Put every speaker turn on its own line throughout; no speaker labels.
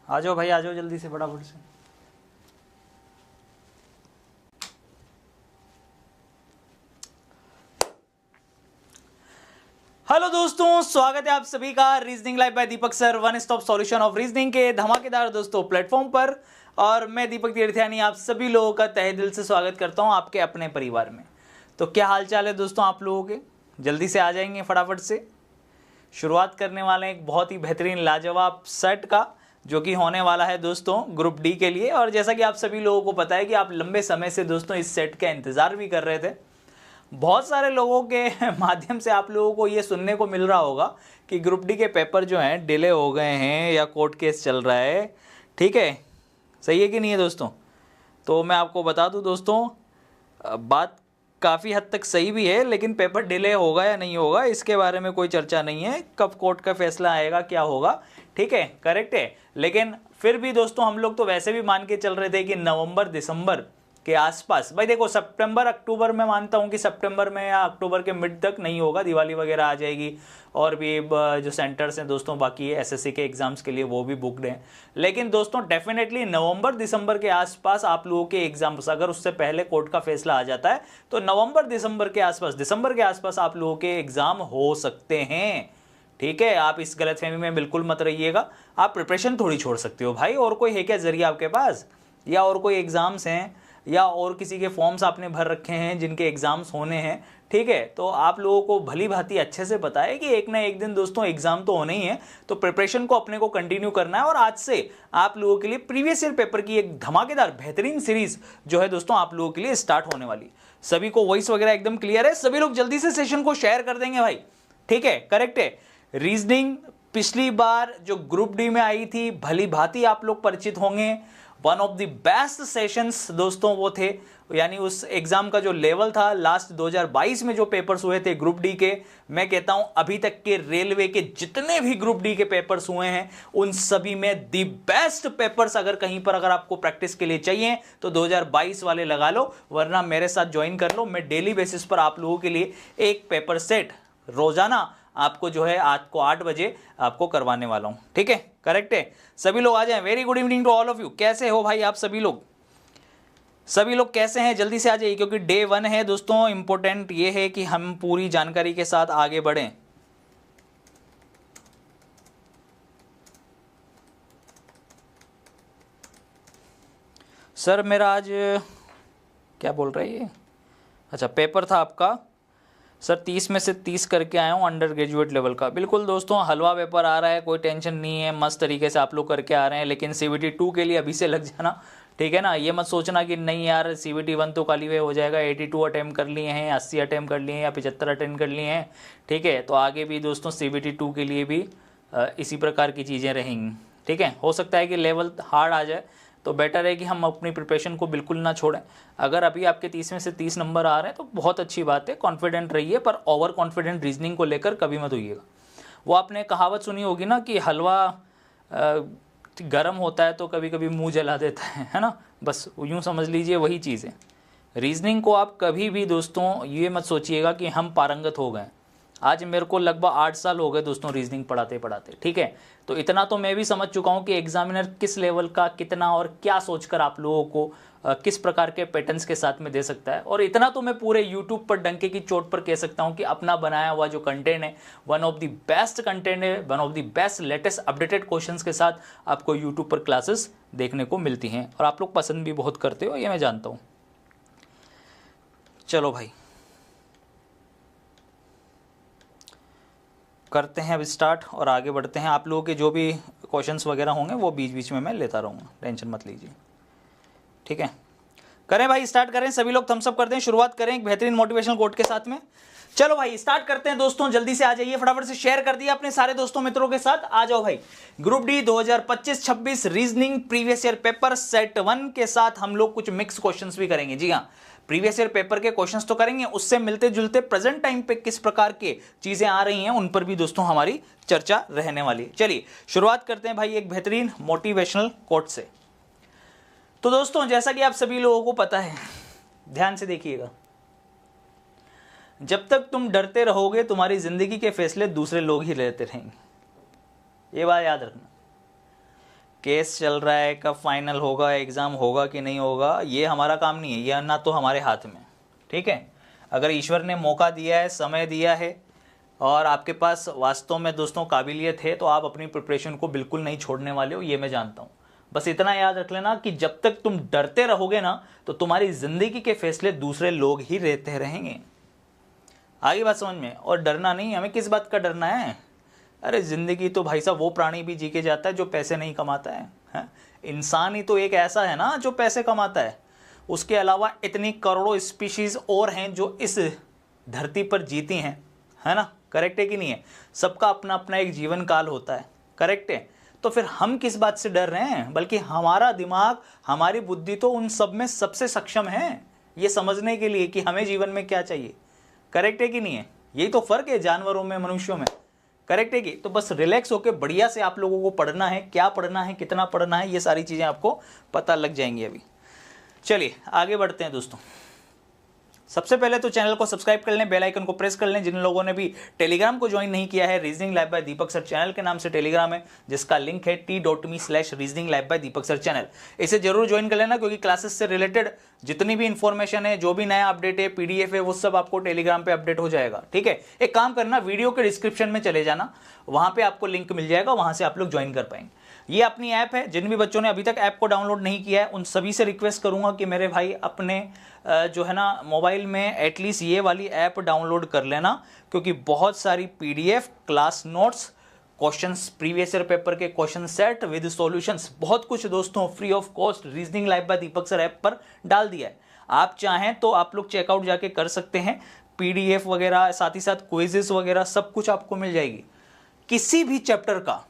आ जाओ भाई, आ जाओ जल्दी से फटाफट से। हेलो दोस्तों, स्वागत है आप सभी का reasoning live bye Deepak sir, one stop solution of reasoning के धमाकेदार दोस्तों प्लेटफॉर्म पर। और मैं दीपक तीर्थयानी आप सभी लोगों का तहे दिल से स्वागत करता हूं आपके अपने परिवार में। तो क्या हाल चाल है दोस्तों आप लोगों के? जल्दी से आ जाएंगे फटाफट से। शुरुआत करने वाले हैं एक बहुत ही बेहतरीन लाजवाब सेट का, जो कि होने वाला है दोस्तों ग्रुप डी के लिए। और जैसा कि आप सभी लोगों को पता है कि आप लंबे समय से दोस्तों इस सेट का इंतजार भी कर रहे थे। बहुत सारे लोगों के माध्यम से आप लोगों को ये सुनने को मिल रहा होगा कि ग्रुप डी के पेपर जो हैं डिले हो गए हैं या कोर्ट केस चल रहा है। ठीक है, सही है कि नहीं है दोस्तों? तो मैं आपको बता दूं दोस्तों, बात काफ़ी हद तक सही भी है, लेकिन पेपर डिले होगा या नहीं होगा इसके बारे में कोई चर्चा नहीं है। कब कोर्ट का फैसला आएगा, क्या होगा, ठीक है, करेक्ट है। लेकिन फिर भी दोस्तों हम लोग तो वैसे भी मान के चल रहे थे कि नवंबर दिसंबर के आसपास, भाई देखो सितंबर अक्टूबर में मानता हूं कि सितंबर में या अक्टूबर के मिड तक नहीं होगा, दिवाली वगैरह आ जाएगी और भी जो सेंटर्स हैं दोस्तों बाकी एसएससी के एग्जाम्स के लिए वो भी बुकड हैं। लेकिन दोस्तों डेफिनेटली नवंबर दिसंबर के आसपास आप लोगों के एग्जाम्स, अगर उससे पहले कोर्ट का फैसला आ जाता है तो नवंबर दिसंबर के आसपास, दिसंबर के आसपास आप लोगों के एग्जाम हो सकते हैं। ठीक है, आप इस गलतफहमी में बिल्कुल मत रहिएगा। आप प्रिपरेशन थोड़ी छोड़ सकते हो भाई, और कोई है क्या जरिया आपके पास? या और कोई एग्जाम्स हैं या और किसी के फॉर्म्स आपने भर रखे हैं जिनके एग्जाम्स होने हैं? ठीक है, तो आप लोगों को भली भांति अच्छे से पता है कि एक ना एक दिन दोस्तों एग्जाम तो होने ही है। तो प्रिपरेशन को अपने को कंटिन्यू करना है। और आज से आप लोगों के लिए प्रीवियस ईयर पेपर की एक धमाकेदार बेहतरीन सीरीज जो है दोस्तों आप लोगों के लिए स्टार्ट होने वाली। सभी को वॉइस वगैरह एकदम क्लियर है? सभी लोग जल्दी से सेशन को शेयर कर देंगे भाई, ठीक है, करेक्ट है। रीजनिंग पिछली बार जो ग्रुप डी में आई थी भली भांति आप लोग परिचित होंगे। One of the best sessions दोस्तों वो थे, यानी उस एग्जाम का जो लेवल था लास्ट 2022 में जो पेपर्स हुए थे ग्रुप डी के, मैं कहता हूं अभी तक के रेलवे के जितने भी ग्रुप डी के पेपर्स हुए हैं उन सभी में दी बेस्ट पेपर्स। अगर कहीं पर अगर आपको प्रैक्टिस के लिए चाहिए तो 2022 वाले लगा लो, वरना मेरे साथ ज्वाइन कर लो। मैं डेली बेसिस पर आप लोगों के लिए एक पेपर सेट रोजाना आपको जो है आज को 8 बजे आपको करवाने वाला हूं, ठीक है, करेक्ट है। सभी लोग आ जाएं। Very good evening to all of you. कैसे हो भाई आप सभी लोग? सभी लोग कैसे हैं? जल्दी से आ जाइए, क्योंकि डे 1 है दोस्तों। इंपॉर्टेंट ये है कि हम पूरी जानकारी के साथ आगे बढ़ें। सर मेरा आज क्या बोल रहे हैं ये, अच्छा पेपर था आपका सर 30 में से 30 करके आया हूँ अंडर ग्रेजुएट लेवल का। बिल्कुल दोस्तों, हलवा पेपर आ रहा है, कोई टेंशन नहीं है, मस्त तरीके से आप लोग करके आ रहे हैं। लेकिन CBT 2 के लिए अभी से लग जाना, ठीक है ना। ये मत सोचना कि नहीं यार CBT 1 तो क्वालीफाई हो जाएगा, 82 अटैम्प्ट कर लिए हैं, 80 अटैम्प्ट कर लिए हैं या 75 अटैम्प्ट कर लिए हैं, ठीक है। तो आगे भी दोस्तों CBT 2 के लिए भी इसी प्रकार की चीज़ें रहेंगी, ठीक है। हो सकता है कि लेवल हार्ड आ जाए, तो बेटर है कि हम अपनी प्रिपरेशन को बिल्कुल ना छोड़ें। अगर अभी आपके 30 में से 30 नंबर आ रहे हैं तो बहुत अच्छी बात है, कॉन्फिडेंट रहिए, पर ओवर कॉन्फिडेंट रीजनिंग को लेकर कभी मत होइएगा। वो आपने कहावत सुनी होगी ना कि हलवा गर्म होता है तो कभी कभी मुंह जला देता है ना, बस यूँ समझ लीजिए वही चीज़ है। रीजनिंग को आप कभी भी दोस्तों ये मत सोचिएगा कि हम पारंगत हो गए। आज मेरे को लगभग 8 साल हो गए दोस्तों रीजनिंग पढ़ाते पढ़ाते, ठीक है। तो इतना तो मैं भी समझ चुका हूँ कि एग्जामिनर किस लेवल का कितना और क्या सोचकर आप लोगों को किस प्रकार के पैटर्न्स के साथ में दे सकता है। और इतना तो मैं पूरे यूट्यूब पर डंके की चोट पर कह सकता हूँ कि अपना बनाया हुआ जो कंटेंट है one of the best content है, one of the best latest updated questions के साथ आपको यूट्यूब पर क्लासेस देखने को मिलती हैं और आप लोग पसंद भी बहुत करते हो, ये मैं जानता हूँ। चलो भाई करते हैं अब स्टार्ट और आगे बढ़ते हैं। आप लोगों के जो भी क्वेश्चंस वगैरह होंगे वो बीच बीच में मैं लेता रहूँगा, टेंशन मत लीजिए, ठीक है। करें भाई, स्टार्ट करें, सभी लोग थम्स अप करते हैं, शुरुआत करें एक बेहतरीन मोटिवेशनल कोट के साथ में। चलो भाई स्टार्ट करते हैं दोस्तों, जल्दी से आ जाइए, फटाफट से शेयर कर दिया अपने सारे दोस्तों मित्रों के साथ। आ जाओ भाई, group D 2025-26 reasoning previous year paper set 1 के साथ हम लोग कुछ मिक्स क्वेश्चंस भी करेंगे। जी हाँ, प्रीवियस ईयर पेपर के क्वेश्चंस तो करेंगे, उससे मिलते जुलते प्रेजेंट टाइम पे किस प्रकार के चीजें आ रही हैं उन पर भी दोस्तों हमारी चर्चा रहने वाली है। चलिए शुरुआत करते हैं भाई एक बेहतरीन मोटिवेशनल कोट से। तो दोस्तों जैसा कि आप सभी लोगों को पता है, ध्यान से देखिएगा, जब तक तुम डरते रहोगे तुम्हारी जिंदगी के फैसले दूसरे लोग ही लेते रहेंगे। ये बात याद रखना। केस चल रहा है, कब फाइनल होगा, एग्ज़ाम होगा कि नहीं होगा, ये हमारा काम नहीं है, ये ना तो हमारे हाथ में। ठीक है, अगर ईश्वर ने मौका दिया है, समय दिया है और आपके पास वास्तव में दोस्तों काबिलियत है, तो आप अपनी प्रिपरेशन को बिल्कुल नहीं छोड़ने वाले हो, ये मैं जानता हूँ। बस इतना याद रख लेना कि जब तक तुम डरते रहोगे ना, तो तुम्हारी ज़िंदगी के फैसले दूसरे लोग ही लेते रहेंगे। आगे बात समझ में? और डरना नहीं, हमें किस बात का डरना है? अरे ज़िंदगी तो भाई साहब वो प्राणी भी जी के जाता है जो पैसे नहीं कमाता है? इंसान ही तो एक ऐसा है ना जो पैसे कमाता है। उसके अलावा इतनी करोड़ों स्पीशीज़ और हैं जो इस धरती पर जीती हैं, है ना? करेक्ट है कि नहीं है? सबका अपना अपना एक जीवन काल होता है, करेक्ट है? तो फिर हम किस बात से डर रहे हैं? बल्कि हमारा दिमाग, हमारी बुद्धि तो उन सब में सबसे सक्षम है ये समझने के लिए कि हमें जीवन में क्या चाहिए। करेक्ट है कि नहीं है? यही तो फ़र्क है जानवरों में, मनुष्यों में। करेक्ट है कि? तो बस रिलैक्स होकर बढ़िया से आप लोगों को पढ़ना है, क्या पढ़ना है, कितना पढ़ना है, ये सारी चीज़ें आपको पता लग जाएंगी अभी। चलिए आगे बढ़ते हैं दोस्तों। सबसे पहले तो चैनल को सब्सक्राइब कर लें, बेल आइकन को प्रेस कर लें। जिन लोगों ने भी टेलीग्राम को ज्वाइन नहीं किया है, रीजनिंग लाइव बाय दीपक सर चैनल के नाम से टेलीग्राम है, जिसका लिंक है t.me/reasoning live by Deepak sir channel. इसे जरूर ज्वाइन कर लेना, क्योंकि क्लासेस से रिलेटेड जितनी भी इंफॉर्मेशन है, जो भी नया अपडेट है, पीडीएफ है, वो सब आपको टेलीग्राम पे अपडेट हो जाएगा। ठीक है, एक काम करना, वीडियो के डिस्क्रिप्शन में चले जाना, वहां पे आपको लिंक मिल जाएगा, वहां से आप लोग ज्वाइन कर पाएंगे। ये अपनी ऐप है, जिन भी बच्चों ने अभी तक ऐप को डाउनलोड नहीं किया है, उन सभी से रिक्वेस्ट करूंगा कि मेरे भाई अपने जो है ना मोबाइल में एटलीस्ट ये वाली ऐप डाउनलोड कर लेना, क्योंकि बहुत सारी PDF, class notes, questions, previous year paper के क्वेश्चन सेट विद सॉल्यूशंस, बहुत कुछ दोस्तों free of cost reasoning live bye Deepak sir app पर डाल दिया है। आप चाहें तो आप लोग चेकआउट जाके कर सकते हैं। पीडीएफ वगैरह, साथ ही साथ क्विजेस वगैरह सब कुछ आपको मिल जाएगी। किसी भी चैप्टर का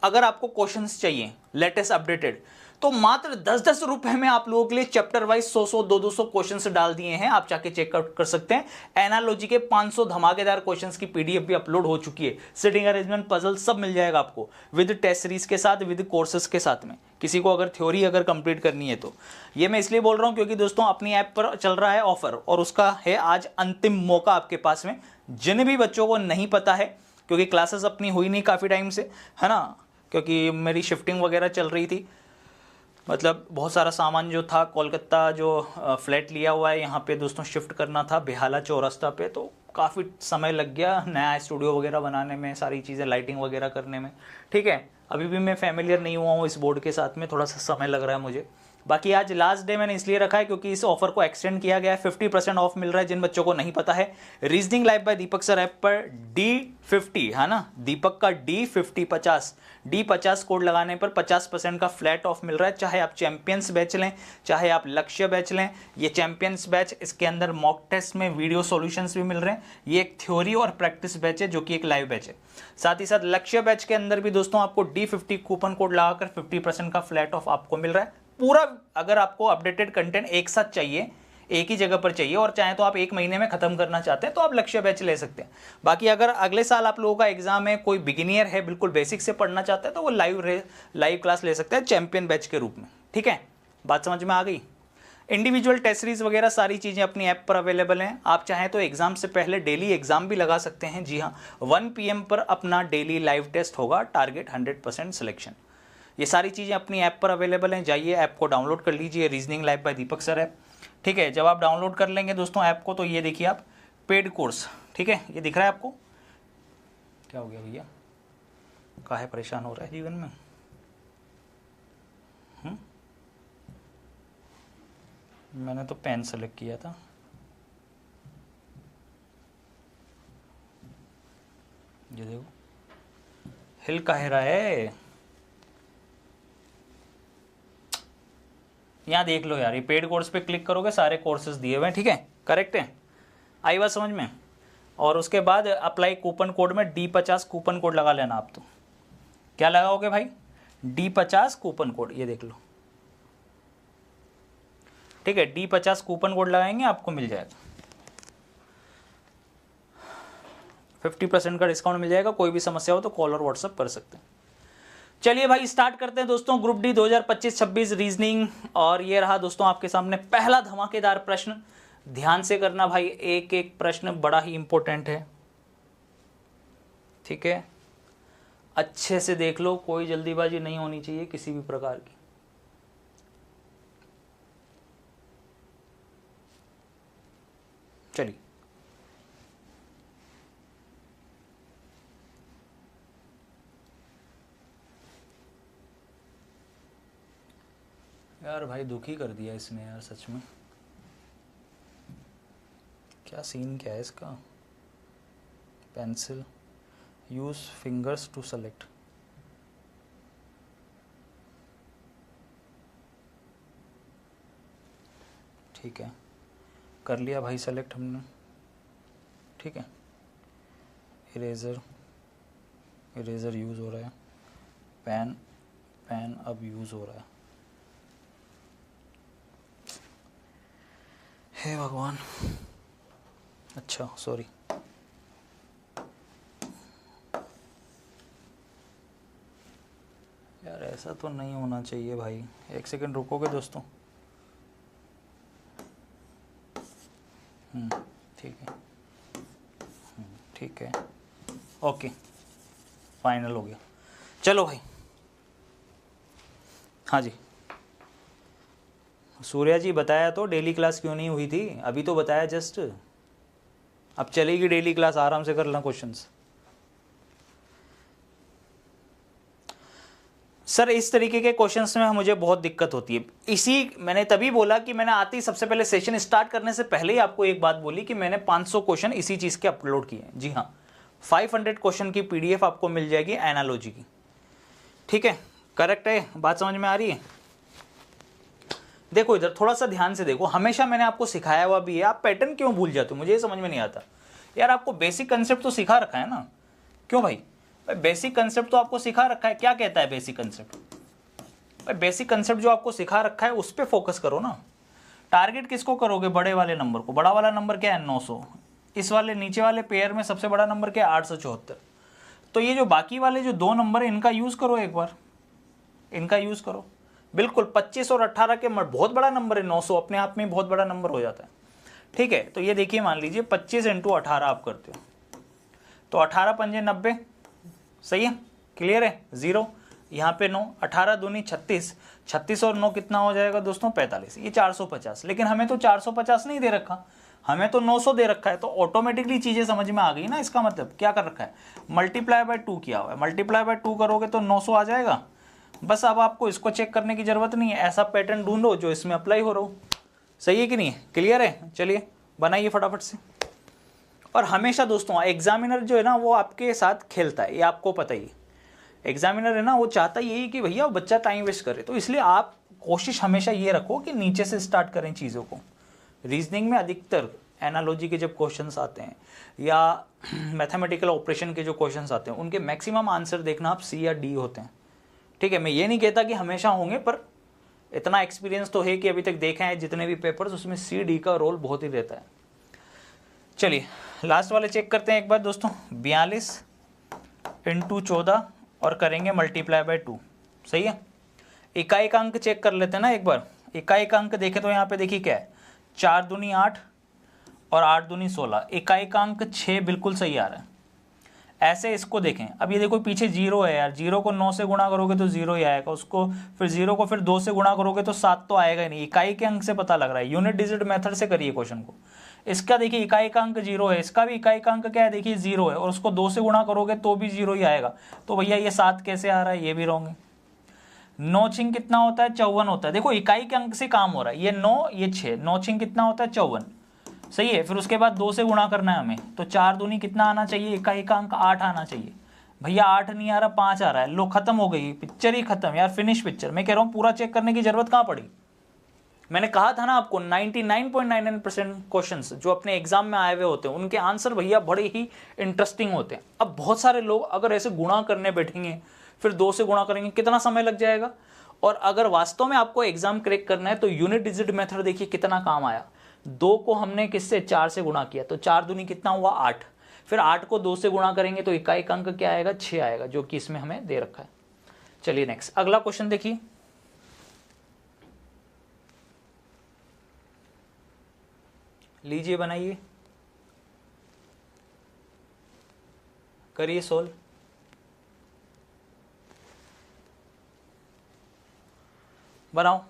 अगर आपको क्वेश्चंस चाहिए लेटेस्ट अपडेटेड, तो मात्र 10-10 रुपए में आप लोगों के लिए चैप्टर वाइज 100-100, 200 क्वेश्चंस डाल दिए हैं। आप जाके चेकआउट कर सकते हैं। एनालॉजी के 500 धमाकेदार क्वेश्चंस की पीडीएफ भी अपलोड हो चुकी है। सिटिंग अरेंजमेंट, पजल सब मिल जाएगा आपको विद टेस्ट सीरीज के साथ, विद कोर्सेज के साथ में। किसी को अगर थ्योरी अगर कंप्लीट करनी है तो ये मैं इसलिए बोल रहा हूं क्योंकि दोस्तों अपनी ऐप पर चल रहा है ऑफर, और उसका है आज अंतिम मौका आपके पास में। जिन भी बच्चों को नहीं पता है, क्योंकि क्लासेस अपनी हुई नहीं काफ़ी टाइम से, है ना, क्योंकि मेरी शिफ्टिंग वगैरह चल रही थी, मतलब बहुत सारा सामान जो था, कोलकाता जो फ्लैट लिया हुआ है यहाँ पे दोस्तों शिफ्ट करना था बेहाला चौरास्ता पे, तो काफ़ी समय लग गया नया स्टूडियो वगैरह बनाने में, सारी चीज़ें लाइटिंग वगैरह करने में। ठीक है, अभी भी मैं फैमिलियर नहीं हुआ हूँ इस बोर्ड के साथ में, थोड़ा सा समय लग रहा है मुझे। बाकी आज लास्ट डे मैंने इसलिए रखा है क्योंकि इस ऑफर को एक्सटेंड किया गया है। 50% ऑफ मिल रहा है। जिन बच्चों को नहीं पता है, रीजनिंग लाइव बाय दीपक सर ऐप पर D50, है ना, दीपक का D50 कोड लगाने पर 50% का फ्लैट ऑफ मिल रहा है। चाहे आप चैंपियंस बैच लें, चाहे आप लक्ष्य बैच लें। ये चैंपियंस बैच, इसके अंदर मॉक टेस्ट में वीडियो सॉल्यूशंस भी मिल रहे हैं। ये एक थ्योरी और प्रैक्टिस बैच है जो कि एक लाइव बैच है। साथ ही साथ लक्ष्य बैच के अंदर भी दोस्तों आपको D50 कूपन कोड लगाकर 50% का फ्लैट ऑफ आपको मिल रहा है। पूरा अगर आपको अपडेटेड कंटेंट एक साथ चाहिए, एक ही जगह पर चाहिए, और चाहे तो आप एक महीने में खत्म करना चाहते हैं, तो आप लक्ष्य बैच ले सकते हैं। बाकी अगर अगले साल आप लोगों का एग्जाम है, कोई बिगिनियर है, बिल्कुल बेसिक से पढ़ना चाहता है, तो वो लाइव क्लास ले सकते हैं चैंपियन बैच के रूप में। ठीक है, बात समझ में आ गई? इंडिविजुअल टेस्ट सीरीज वगैरह सारी चीज़ें अपनी ऐप पर अवेलेबल हैं। आप चाहें तो एग्जाम से पहले डेली एग्जाम भी लगा सकते हैं। जी हाँ, 1 PM पर अपना डेली लाइव टेस्ट होगा, टारगेट 100% सिलेक्शन। ये सारी चीज़ें अपनी ऐप पर अवेलेबल हैं। जाइए ऐप को डाउनलोड कर लीजिए, रीजनिंग लाइव बाय दीपक सर ऐप। ठीक है, जब आप डाउनलोड कर लेंगे दोस्तों ऐप को, तो ये देखिए आप पेड कोर्स, ठीक है, ये दिख रहा है आपको। क्या हो गया भैया, काहे परेशान हो रहा है जीवन में? मैंने तो पेन सेलेक्ट किया था। ये देखो हिल काहे रहा है, यहाँ देख लो यार, ये पेड कोर्स पे क्लिक करोगे, सारे कोर्सेज दिए हुए हैं। ठीक है, करेक्ट है, आई बात समझ में? और उसके बाद अप्लाई कूपन कोड में D50 कूपन कोड लगा लेना आप। तो क्या लगाओगे भाई? D50 कूपन कोड, ये देख लो। ठीक है, D50 कूपन कोड लगाएंगे, आपको मिल जाएगा 50% का डिस्काउंट मिल जाएगा। कोई भी समस्या हो तो कॉल और व्हाट्सअप कर सकते हैं। चलिए भाई स्टार्ट करते हैं दोस्तों ग्रुप डी 2025-26 रीजनिंग। और ये रहा दोस्तों आपके सामने पहला धमाकेदार प्रश्न। ध्यान से करना भाई, एक एक प्रश्न बड़ा ही इंपॉर्टेंट है। ठीक है, अच्छे से देख लो, कोई जल्दीबाजी नहीं होनी चाहिए किसी भी प्रकार की। चलिए, यार भाई दुखी कर दिया इसने यार सच में। क्या सीन क्या है इसका? Pencil, use fingers to select. ठीक है, कर लिया भाई सेलेक्ट हमने। ठीक है, इरेजर, इरेजर यूज़ हो रहा है। पेन, पेन अब यूज़ हो रहा है। हे भगवान, अच्छा सॉरी। यार ऐसा तो नहीं होना चाहिए भाई, एक सेकंड रुकोगे दोस्तों? ठीक है, ठीक है, ओके, फाइनल हो गया। चलो भाई, हाँ जी सूर्या जी, बताया तो डेली क्लास क्यों नहीं हुई थी, अभी तो बताया जस्ट। अब चलेगी डेली क्लास, आराम से कर लेना क्वेश्चंस। सर इस तरीके के क्वेश्चंस में मुझे बहुत दिक्कत होती है, इसी मैंने तभी बोला कि मैंने आते ही सबसे पहले सेशन स्टार्ट करने से पहले ही आपको एक बात बोली कि मैंने 500 क्वेश्चन इसी चीज़ के अपलोड किए हैं। जी हाँ, 500 क्वेश्चन की पीडीएफ आपको मिल जाएगी एनालॉजी की। ठीक है, करेक्ट है, बात समझ में आ रही है? देखो इधर थोड़ा सा ध्यान से देखो, हमेशा मैंने आपको सिखाया हुआ भी है, आप पैटर्न क्यों भूल जाते हो, मुझे ये समझ में नहीं आता। यार आपको बेसिक कंसेप्ट तो सिखा रखा है ना, क्यों भाई? बेसिक कंसेप्ट तो आपको सिखा रखा है, क्या कहता है बेसिक कंसेप्ट? भाई बेसिक कंसेप्ट जो आपको सिखा रखा है उस पर फोकस करो ना। टारगेट किसको करोगे? बड़े वाले नंबर को। बड़ा वाला नंबर क्या है? 900। इस वाले नीचे वाले पेयर में सबसे बड़ा नंबर क्या है? 874। तो ये जो बाकी वाले जो 2 नंबर है इनका यूज करो, एक बार इनका यूज करो। बिल्कुल 25 और 18 के बहुत बड़ा नंबर है, 900 अपने आप में बहुत बड़ा नंबर हो जाता है। ठीक है, तो ये देखिए मान लीजिए 25 × 18 आप करते हो तो 18 पंजे 90, सही है, क्लियर है, 0 यहाँ पे 9, 18 दूनी 36, 36 और 9 कितना हो जाएगा दोस्तों? 45, ये 450। लेकिन हमें तो 450 नहीं दे रखा, हमें तो 900 दे रखा है, तो ऑटोमेटिकली चीज़ें समझ में आ गई ना। इसका मतलब क्या कर रखा है? मल्टीप्लाई बाय 2 किया हुआ है, मल्टीप्लाई बाय 2 करोगे तो 900 आ जाएगा। बस अब आपको इसको चेक करने की जरूरत नहीं है, ऐसा पैटर्न ढूंढो जो इसमें अप्लाई हो रहा हो। सही है कि नहीं है? क्लियर है? चलिए बनाइए फटाफट से। और हमेशा दोस्तों एग्जामिनर जो है ना वो आपके साथ खेलता है, ये आपको पता ही है। एग्जामिनर है ना वो चाहता यही कि भैया बच्चा टाइम वेस्ट करे, तो इसलिए आप कोशिश हमेशा ये रखो कि नीचे से स्टार्ट करें चीज़ों को। रीजनिंग में अधिकतर एनालॉजी के जब क्वेश्चंस आते हैं या मैथमेटिकल ऑपरेशन के जो क्वेश्चंस आते हैं उनके मैक्सिमम आंसर देखना आप सी या डी होते हैं। ठीक है, मैं ये नहीं कहता कि हमेशा होंगे, पर इतना एक्सपीरियंस तो है कि अभी तक देखा है जितने भी पेपर्स उसमें सी डी का रोल बहुत ही रहता है। चलिए लास्ट वाले चेक करते हैं एक बार दोस्तों। 42 × 14 और करेंगे मल्टीप्लाई बाय 2, सही है। इकाई का अंक चेक कर लेते हैं ना एक बार। इकाई का अंक देखें तो यहाँ पे देखिए क्या है, 4 दूनी 8 और 8 दूनी 16। इकाई का अंक 6 बिल्कुल सही आ रहा है। ऐसे इसको देखें, अब ये देखो पीछे 0 है यार, 0 को 9 से गुणा करोगे तो 0 ही आएगा, उसको फिर 0 को फिर 2 से गुणा करोगे तो 7 तो आएगा ही नहीं। इकाई के अंक से पता लग रहा है, यूनिट डिजिट मेथड से करिए क्वेश्चन को। इसका देखिए इकाई का अंक 0 है, इसका भी इकाई का अंक क्या है देखिए 0 है, और उसको 2 से गुणा करोगे तो भी 0 ही आएगा। तो भैया ये 7 कैसे आ रहा है? ये भी रॉन्ग है। 9 छिंग कितना होता है? 54 होता है। देखो इकाई के अंक से काम हो रहा है, ये 9 ये 6, 9 छिंग कितना होता है? 54, सही है। फिर उसके बाद 2 से गुणा करना है हमें, तो 4 दूनी कितना आना चाहिए? इकाई का अंक 8 आना चाहिए। भैया 8 नहीं आ रहा, 5 आ रहा है। लो खत्म हो गई, पिक्चर ही खत्म यार, फिनिश पिक्चर। मैं कह रहा हूँ पूरा चेक करने की जरूरत कहाँ पड़ी। मैंने कहा था ना आपको 99.99% क्वेश्चंस जो अपने एग्जाम में आए हुए होते हैं उनके आंसर भैया बड़े ही इंटरेस्टिंग होते हैं। अब बहुत सारे लोग अगर ऐसे गुणा करने बैठेंगे फिर 2 से गुणा करेंगे, कितना समय लग जाएगा। और अगर वास्तव में आपको एग्जाम क्रैक करना है तो यूनिट डिजिट मेथड देखिए कितना काम आया। 2 को हमने किससे? 4 से गुणा किया, तो 4 दूनी कितना हुआ? 8। फिर 8 को 2 से गुणा करेंगे तो इकाई का अंक क्या आएगा? 6 आएगा, जो कि इसमें हमें दे रखा है। चलिए नेक्स्ट अगला क्वेश्चन देखिए। लीजिए बनाइए, करिए सोल्व। बनाओ।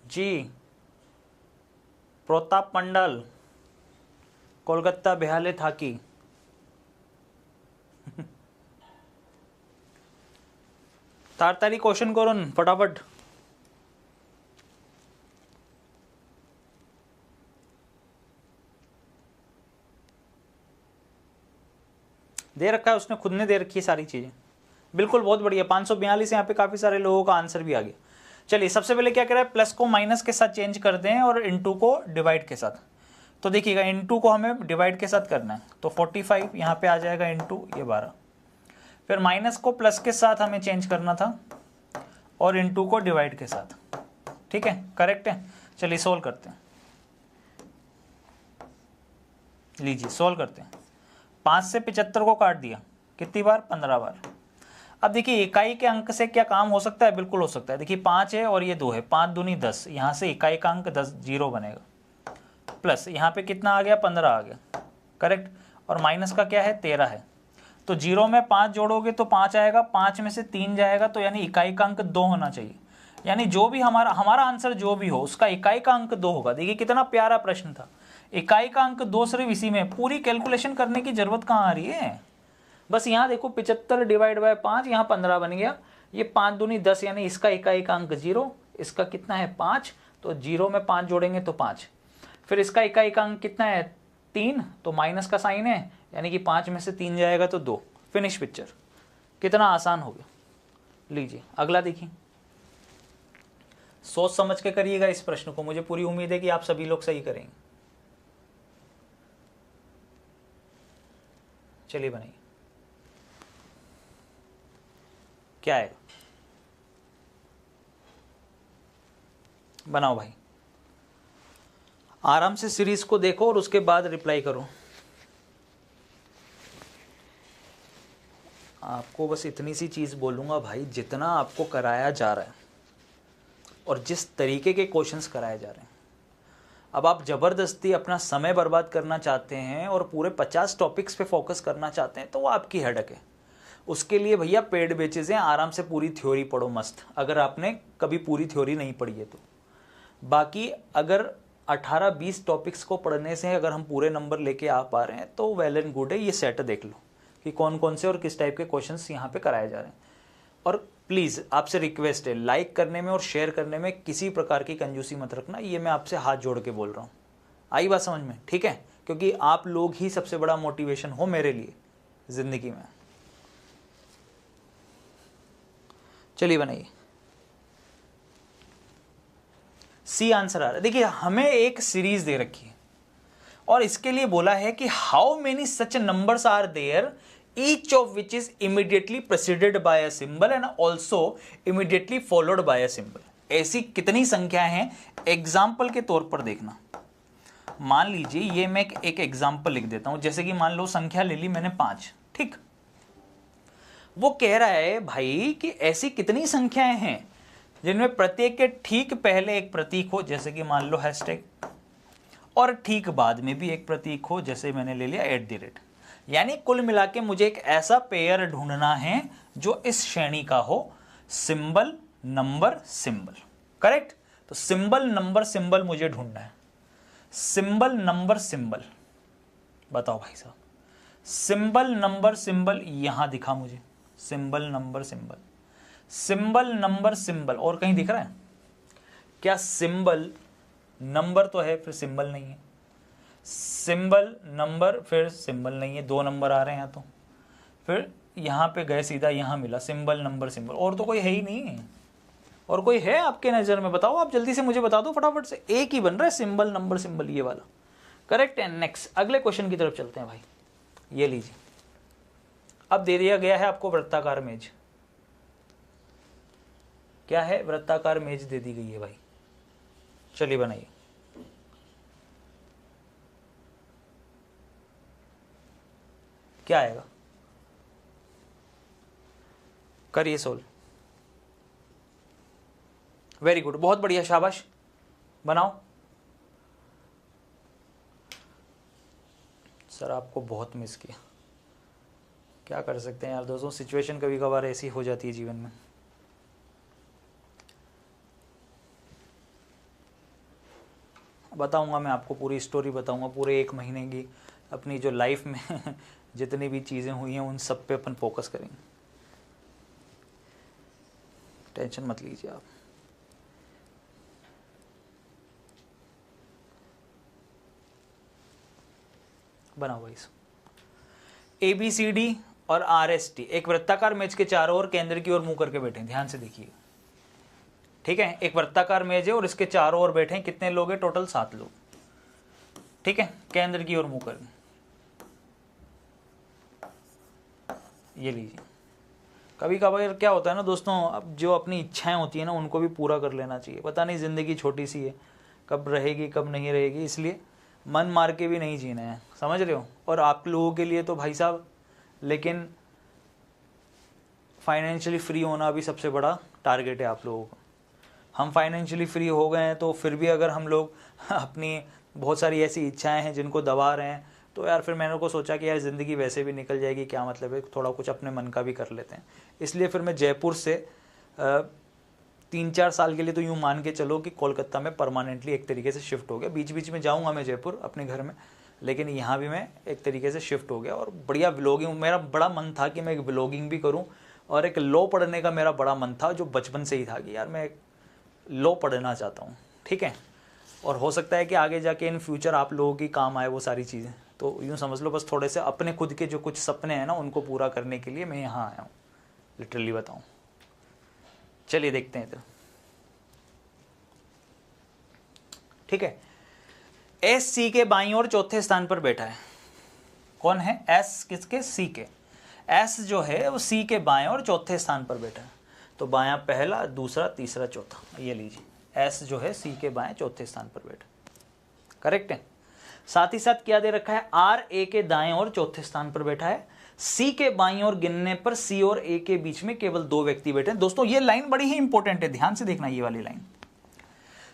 जी प्रताप मंडल, कोलकाता बेहाले थाकी। ताड़ाताड़ी क्वेश्चन करो न, फटाफट। दे रखा है उसने, खुद ने दे रखी है सारी चीजें। बिल्कुल, बहुत बढ़िया। 542 यहाँ पे काफी सारे लोगों का आंसर भी आ गया। चलिए सबसे पहले क्या करें, प्लस को माइनस के साथ चेंज करते हैं और इनटू को डिवाइड के साथ। तो देखिएगा इनटू को हमें डिवाइड के साथ करना है, तो 45 यहाँ पे आ जाएगा इनटू ये 12। फिर माइनस को प्लस के साथ हमें चेंज करना था और इनटू को डिवाइड के साथ। ठीक है, करेक्ट है। चलिए सोल्व करते हैं। लीजिए सोल्व करते हैं। 5 से 75 को काट दिया, कितनी बार? 15 बार। अब देखिए इकाई के अंक से क्या काम हो सकता है? बिल्कुल हो सकता है। देखिए 5 है और ये 2 है, 5 दूनी 10, यहाँ से इकाई का अंक 10 जीरो बनेगा। प्लस यहाँ पे कितना आ गया? 15 आ गया, करेक्ट। और माइनस का क्या है? 13 है। तो जीरो में 5 जोड़ोगे तो 5 आएगा, 5 में से 3 जाएगा, तो यानी इकाई का अंक 2 होना चाहिए। यानी जो भी हमारा आंसर जो भी हो उसका इकाई का अंक 2 होगा। देखिए कितना प्यारा प्रश्न था। इकाई का अंक 2 सिर्फ इसी में, पूरी कैलकुलेशन करने की जरूरत कहाँ आ रही है। बस यहाँ देखो 75 डिवाइड बाय 5, यहाँ 15 बन गया। ये 5 दूनी 10, यानी इसका इकाई का अंक 0, इसका कितना है? 5। तो 0 में 5 जोड़ेंगे तो 5। फिर इसका इकाई का अंक कितना है? 3, तो माइनस का साइन है, यानी कि 5 में से 3 जाएगा तो 2। Finish picture. कितना आसान हो गया। लीजिए अगला देखिए, सोच समझ के करिएगा इस प्रश्न को। मुझे पूरी उम्मीद है कि आप सभी लोग सही करेंगे। चलिए बनाइए, क्या है? बनाओ भाई, आराम से सीरीज को देखो और उसके बाद रिप्लाई करो। आपको बस इतनी सी चीज बोलूंगा भाई, जितना आपको कराया जा रहा है और जिस तरीके के क्वेश्चंस कराए जा रहे हैं, अब आप जबरदस्ती अपना समय बर्बाद करना चाहते हैं और पूरे 50 टॉपिक्स पे फोकस करना चाहते हैं, तो वो आपकी हेडेक है। उसके लिए भैया पेड बैचेज हैं, आराम से पूरी थ्योरी पढ़ो मस्त, अगर आपने कभी पूरी थ्योरी नहीं पढ़ी है तो। बाकी अगर 18-20 टॉपिक्स को पढ़ने से अगर हम पूरे नंबर लेके आ पा रहे हैं तो वेल एंड गुड है। ये सेट देख लो कि कौन कौन से और किस टाइप के क्वेश्चंस यहाँ पे कराए जा रहे हैं। और प्लीज़ आपसे रिक्वेस्ट है, लाइक करने में और शेयर करने में किसी प्रकार की कंजूसी मत रखना, ये मैं आपसे हाथ जोड़ के बोल रहा हूँ। आई बात समझ में? ठीक है, क्योंकि आप लोग ही सबसे बड़ा मोटिवेशन हो मेरे लिए ज़िंदगी में। चलिए बनाइए। सी आंसर आ रहा है। देखिए हमें एक सीरीज दे रखी है और इसके लिए बोला है कि how many such numbers are there each of which is immediately preceded by a symbol and also immediately followed by a symbol। ऐसी कितनी संख्याएं हैं, एग्जाम्पल के तौर पर देखना। मान लीजिए ये मैं एक एग्जाम्पल लिख देता हूं, जैसे कि मान लो संख्या ले ली मैंने 5, ठीक। वो कह रहा है भाई कि ऐसी कितनी संख्याएं हैं जिनमें प्रत्येक के ठीक पहले एक प्रतीक हो, जैसे कि मान लो हैशटैग, और ठीक बाद में भी एक प्रतीक हो, जैसे मैंने ले लिया @ यानी कुल मिला के मुझे एक ऐसा पेयर ढूंढना है जो इस श्रेणी का हो, सिंबल नंबर सिंबल, करेक्ट। तो सिंबल नंबर सिंबल मुझे ढूंढना है। सिंबल नंबर सिंबल, बताओ भाई साहब, सिंबल नंबर सिंबल यहां दिखा मुझे, symbol number symbol, symbol number symbol, और कहीं दिख रहा है क्या? सिंबल नंबर तो है, फिर सिंबल नहीं है, सिंबल नंबर फिर सिंबल नहीं है, 2 नंबर आ रहे हैं यहाँ, तो फिर यहाँ पे गए सीधा, यहाँ मिला सिंबल नंबर सिंबल, और तो कोई है ही नहीं। और कोई है आपके नज़र में? बताओ आप जल्दी से मुझे बता दो फटाफट से। एक ही बन रहा है सिंबल नंबर सिंबल, ये वाला करेक्ट है। नेक्स्ट अगले क्वेश्चन की तरफ चलते हैं भाई। ये लीजिए, अब दे दिया गया है आपको वृत्ताकार मेज। क्या है? वृत्ताकार मेज दे दी गई है भाई। चलिए बनाइए। क्या आएगा? करिए सोल्व। वेरी गुड, बहुत बढ़िया, शाबाश, बनाओ। सर आपको बहुत मिस किया, क्या कर सकते हैं यार दोस्तों, सिचुएशन कभी कभार ऐसी हो जाती है जीवन में। बताऊंगा मैं आपको, पूरी स्टोरी बताऊंगा, पूरे 1 महीने की अपनी जो लाइफ में जितनी भी चीज़ें हुई हैं उन सब पे अपन फोकस करेंगे, टेंशन मत लीजिए आप। बनाओ भाई। ABCD और RST एक वृत्ताकार मेज के चारों ओर केंद्र की ओर मुंह करके बैठे, ध्यान से देखिए, ठीक है। एक वृत्ताकार मेज है और इसके चारों ओर बैठे, कितने लोग हैं? टोटल 7 लोग, ठीक है। केंद्र की ओर मुंह करके, ये लीजिए। कभी कभार क्या होता है ना दोस्तों, अब जो अपनी इच्छाएं होती है ना उनको भी पूरा कर लेना चाहिए। पता नहीं जिंदगी छोटी सी है, कब रहेगी कब नहीं रहेगी, इसलिए मन मार के भी नहीं जीना है, समझ रहे हो। और आप लोगों के लिए तो भाई साहब, लेकिन फाइनेंशियली फ्री होना भी सबसे बड़ा टारगेट है आप लोगों को। हम फाइनेंशियली फ्री हो गए हैं तो फिर भी अगर हम लोग अपनी बहुत सारी ऐसी इच्छाएं हैं जिनको दबा रहे हैं, तो यार फिर मैंने को सोचा कि यार ज़िंदगी वैसे भी निकल जाएगी, क्या मतलब है, थोड़ा कुछ अपने मन का भी कर लेते हैं। इसलिए फिर मैं जयपुर से 3-4 साल के लिए तो यूँ मान के चलो कि कोलकाता में परमानेंटली एक तरीके से शिफ्ट हो गया। बीच बीच में जाऊँगा मैं जयपुर अपने घर में, लेकिन यहाँ भी मैं एक तरीके से शिफ्ट हो गया। और बढ़िया व्लॉगिंग, मेरा बड़ा मन था कि मैं एक व्लॉगिंग भी करूँ, और एक लॉ पढ़ने का मेरा बड़ा मन था, जो बचपन से ही था कि यार मैं लॉ पढ़ना चाहता हूँ, ठीक है। और हो सकता है कि आगे जाके इन फ्यूचर आप लोगों की काम आए वो सारी चीज़ें। तो यूँ समझ लो, बस थोड़े से अपने खुद के जो कुछ सपने हैं ना उनको पूरा करने के लिए मैं यहाँ आया हूँ, लिटरली बताऊँ। चलिए देखते हैं इधर, ठीक है। एस सी के बाईं ओर चौथे स्थान पर बैठा है। कौन है? एस किसके? सी के। एस जो है वो सी के बाएं और चौथे स्थान पर बैठा है। तो बायां पहला, दूसरा, तीसरा, चौथा, ये लीजिए। एस जो है सी के बाएं चौथे स्थान पर बैठा, करेक्ट है। साथ ही साथ क्या दे रखा है? आर ए के दाएं और चौथे स्थान पर बैठा है। सी के बाईं ओर गिनने पर सी और ए के बीच में केवल 2 व्यक्ति बैठे हैं। दोस्तों ये लाइन बड़ी ही इंपॉर्टेंट है, ध्यान से देखना ये वाली लाइन।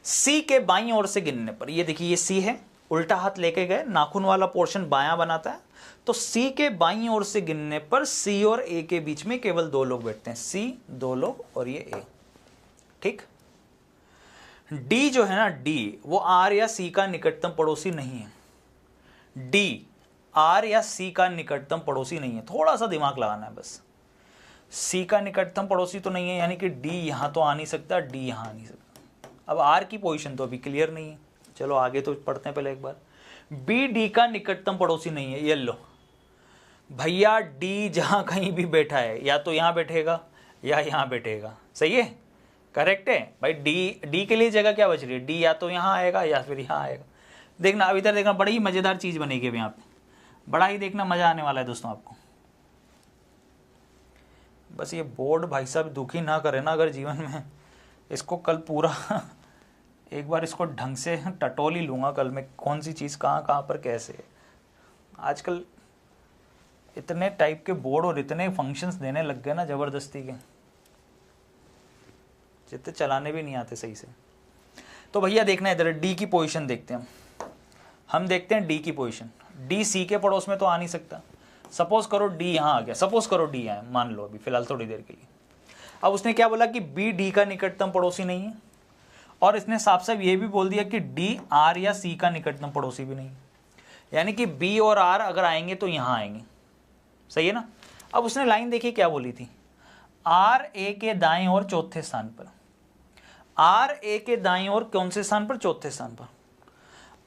सी के बाईं ओर से गिनने पर, ये देखिए ये सी है, उल्टा हाथ लेके गए, नाखून वाला पोर्शन बायां बनाता है, तो सी के बाईं ओर से गिनने पर सी और ए के बीच में केवल 2 लोग बैठते हैं। सी 2 लोग और ये ए, ठीक। डी जो है ना, डी वो आर या सी का निकटतम पड़ोसी नहीं है। डी आर या सी का निकटतम पड़ोसी नहीं है, थोड़ा सा दिमाग लगाना है बस। सी का निकटतम पड़ोसी तो नहीं है, यानी कि डी यहां तो आ नहीं सकता, डी यहां आ नहीं सकता। अब आर की पोजीशन तो अभी क्लियर नहीं है, चलो आगे तो पढ़ते हैं पहले एक बार। बी डी का निकटतम पड़ोसी नहीं है, ये लो भैया, डी जहां कहीं भी बैठा है, या तो यहां बैठेगा या यहां बैठेगा, सही है, करेक्ट है भाई। डी के लिए जगह क्या बच रही है? डी या तो यहां आएगा या फिर यहां आएगा। देखना अब इधर देखना, बड़ी ही मजेदार चीज बनेगी अब यहाँ पे, बड़ा ही देखना मजा आने वाला है दोस्तों आपको। बस ये बोर्ड भाई साहब दुखी ना करे ना अगर जीवन में, इसको कल पूरा एक बार इसको ढंग से टटोल ही लूँगा कल मैं, कौन सी चीज़ कहाँ पर कैसे। आजकल इतने टाइप के बोर्ड और इतने फंक्शंस देने लग गए ना ज़बरदस्ती के, जितने चलाने भी नहीं आते सही से। तो भैया देखना इधर डी की पोजीशन देखते हैं हम देखते हैं डी की पोजीशन। डी सी के पड़ोस में तो आ नहीं सकता। सपोज करो डी यहाँ आ गया, सपोज करो डी यहाँ, मान लो अभी फिलहाल थोड़ी देर के लिए। अब उसने क्या बोला कि बी डी का निकटतम पड़ोसी नहीं है, और इसने साफ साफ ये भी बोल दिया कि डी आर या सी का निकटतम पड़ोसी भी नहीं, यानी कि बी और आर अगर आएंगे तो यहां आएंगे, सही है ना। अब उसने लाइन देखी क्या बोली थी? आर ए के दाएं और चौथे स्थान पर। आर ए के दाएं और कौन से स्थान पर? चौथे स्थान पर।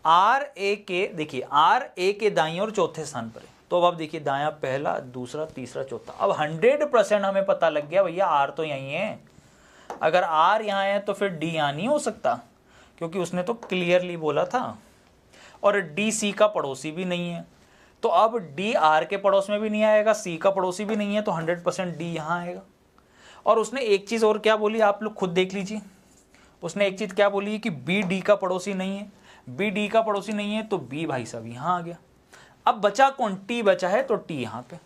आर ए के, देखिए आर ए के दाएं और चौथे स्थान पर है, तो अब देखिए दायां पहला, दूसरा, तीसरा, चौथा। अब 100% हमें पता लग गया भैया आर तो यही है। अगर आर यहाँ है तो फिर डी यहाँ नहीं हो सकता, क्योंकि उसने तो क्लियरली बोला था। और डी सी का पड़ोसी भी नहीं है, तो अब डी आर के पड़ोस में भी नहीं आएगा, सी का पड़ोसी भी नहीं है, तो 100% डी यहाँ आएगा। और उसने एक चीज़ और क्या बोली आप लोग खुद देख लीजिए, उसने एक चीज क्या बोली है कि बी डी का पड़ोसी नहीं है, बी डी का पड़ोसी नहीं है तो बी भाई साहब यहां आ गया। अब बचा कौन, टी बचा है तो टी यहां पे।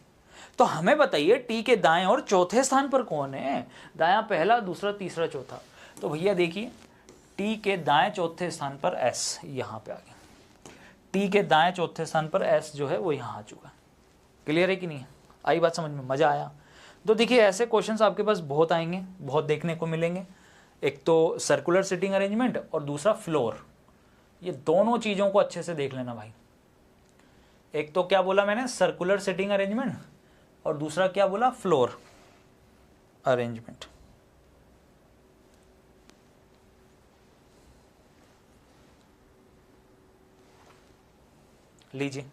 तो हमें बताइए टी के दाएं और चौथे स्थान पर कौन है, दायां पहला, दूसरा, तीसरा, चौथा। तो भैया देखिए टी के दाएं चौथे स्थान पर एस यहां पे आ गया, टी के दाएं चौथे स्थान पर एस जो है वो यहां आ चुका। क्लियर है कि नहीं, आई बात समझ में, मजा आया। तो देखिए ऐसे क्वेश्चंस आपके पास बहुत आएंगे, बहुत देखने को मिलेंगे। एक तो सर्कुलर सिटिंग अरेंजमेंट और दूसरा फ्लोर, ये दोनों चीजों को अच्छे से देख लेना भाई। एक तो क्या बोला मैंने, सर्कुलर सिटिंग अरेंजमेंट, और दूसरा क्या बोला, फ्लोर अरेंजमेंट। लीजिए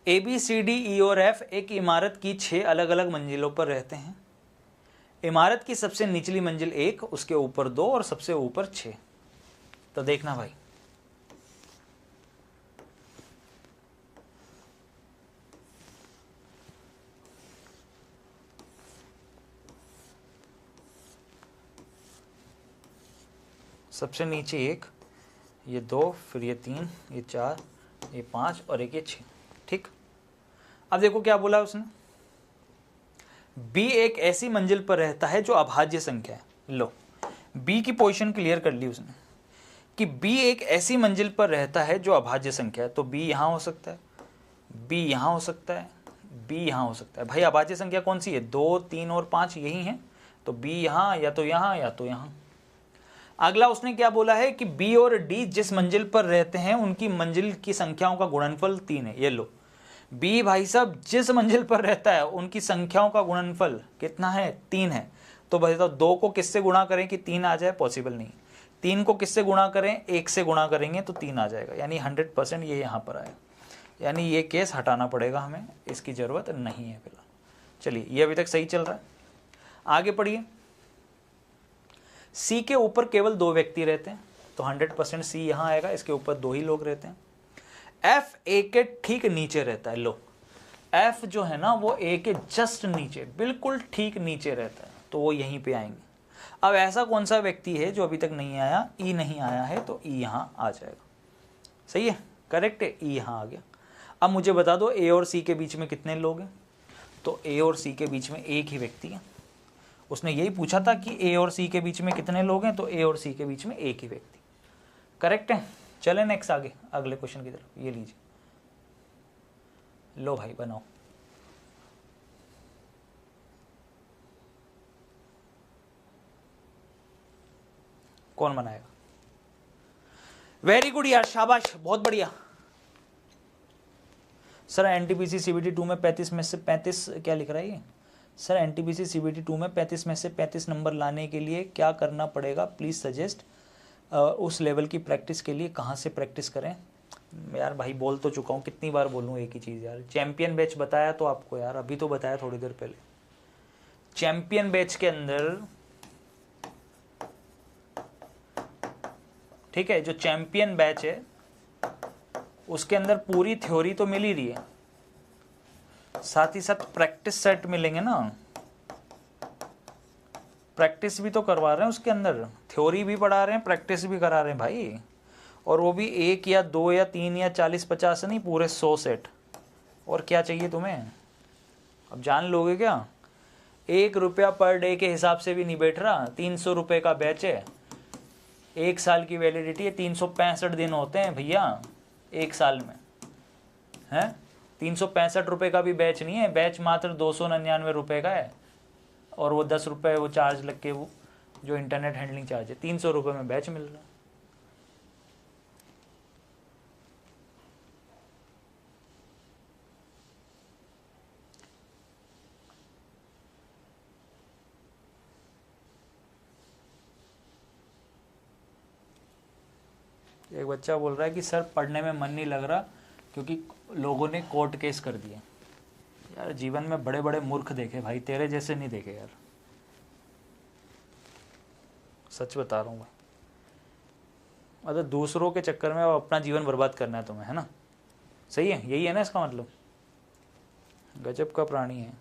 A B C D E और एफ एक इमारत की 6 अलग अलग मंजिलों पर रहते हैं। इमारत की सबसे निचली मंजिल 1, उसके ऊपर 2 और सबसे ऊपर 6। तो देखना भाई, सबसे नीचे 1, ये 2, फिर ये 3, ये 4, ये 5 और एक ये 6। ठीक, अब देखो क्या बोला उसने, बी एक ऐसी मंजिल पर रहता है जो अभाज्य संख्या है। लो बी की पोजीशन क्लियर कर ली उसने कि बी एक ऐसी मंजिल पर रहता है जो अभाज्य संख्या है। तो बी यहां हो सकता है, बी यहां हो सकता है, बी यहां हो सकता है। भाई अभाज्य संख्या कौन सी है, 2, 3 और 5 यही है। तो बी यहां या तो यहां या तो यहां। अगला उसने क्या बोला है कि बी और डी जिस मंजिल पर रहते हैं उनकी मंजिल की संख्याओं का गुणनफल 3 है। ये लो बी भाई साहब जिस मंजिल पर रहता है उनकी संख्याओं का गुणनफल कितना है, 3 है। तो भाई साहब 2 को किससे गुणा करें कि 3 आ जाए, पॉसिबल नहीं। 3 को किससे गुणा करें, 1 से गुणा करेंगे तो 3 आ जाएगा, यानी 100% ये यहाँ पर आएगा। यानी ये केस हटाना पड़ेगा हमें, इसकी जरूरत नहीं है फिलहाल। चलिए ये अभी तक सही चल रहा है, आगे पढ़िए। सी के ऊपर केवल 2 व्यक्ति रहते हैं, तो 100% सी यहां आएगा, इसके ऊपर 2 ही लोग रहते हैं। एफ ए के ठीक नीचे रहता है। लो एफ जो है ना वो ए के जस्ट नीचे, बिल्कुल ठीक नीचे रहता है, तो वो यहीं पे आएंगे। अब ऐसा कौन सा व्यक्ति है जो अभी तक नहीं आया, ई नहीं आया है, तो ई यहां आ जाएगा। सही है, करेक्ट है, ई यहां आ गया। अब मुझे बता दो ए और सी के बीच में कितने लोग हैं, तो ए और सी के बीच में एक ही व्यक्ति है। उसने यही पूछा था कि ए और सी के बीच में कितने लोग हैं, तो ए और सी के बीच में एक ही व्यक्ति। करेक्ट है, चले नेक्स्ट आगे, अगले क्वेश्चन की तरफ। ये लीजिए, लो भाई बनाओ। कौन बनाएगा, वेरी गुड यार, शाबाश, बहुत बढ़िया। सर एनटीपीसी सीबीटी 2 में 35 में से 35 क्या लिख रहा है ये, सर एनटीपीसी सीबीटी 2 में 35 में से 35 नंबर लाने के लिए क्या करना पड़ेगा, प्लीज़ सजेस्ट। उस लेवल की प्रैक्टिस के लिए कहाँ से प्रैक्टिस करें। यार भाई बोल तो चुका हूँ, कितनी बार बोलूँ एक ही चीज़ यार। चैंपियन बैच बताया तो आपको यार, अभी तो बताया थोड़ी देर पहले। चैंपियन बैच के अंदर, ठीक है, जो चैंपियन बैच है उसके अंदर पूरी थ्योरी तो मिल ही रही है, साथ ही साथ प्रैक्टिस सेट मिलेंगे ना, प्रैक्टिस भी तो करवा रहे हैं उसके अंदर, थ्योरी भी पढ़ा रहे हैं, प्रैक्टिस भी करा रहे हैं भाई। और वो भी 1 या 2 या 3 या 40-50 नहीं, पूरे 100 सेट। और क्या चाहिए तुम्हें, अब जान लोगे क्या। 1 रुपया पर डे के हिसाब से भी नहीं बैठ रहा, 300 रुपये का बैच है, 1 साल की वैलिडिटी है, 365 दिन होते हैं भैया 1 साल में, हैं। 365 रुपये का भी बैच नहीं है, बैच मात्र 299 रुपये का है। और वो 10 रुपये वो चार्ज लग के, वो जो इंटरनेट हैंडलिंग चार्ज है, 300 रुपये में बैच मिल रहा है। एक बच्चा बोल रहा है कि सर पढ़ने में मन नहीं लग रहा क्योंकि लोगों ने कोर्ट केस कर दिया। यार जीवन में बड़े बड़े मूर्ख देखे भाई, तेरे जैसे नहीं देखे यार, सच बता रहा हूँ भाई। मतलब दूसरों के चक्कर में अब अपना जीवन बर्बाद करना है तुम्हें, है ना। सही है, यही है ना इसका मतलब। गजब का प्राणी है।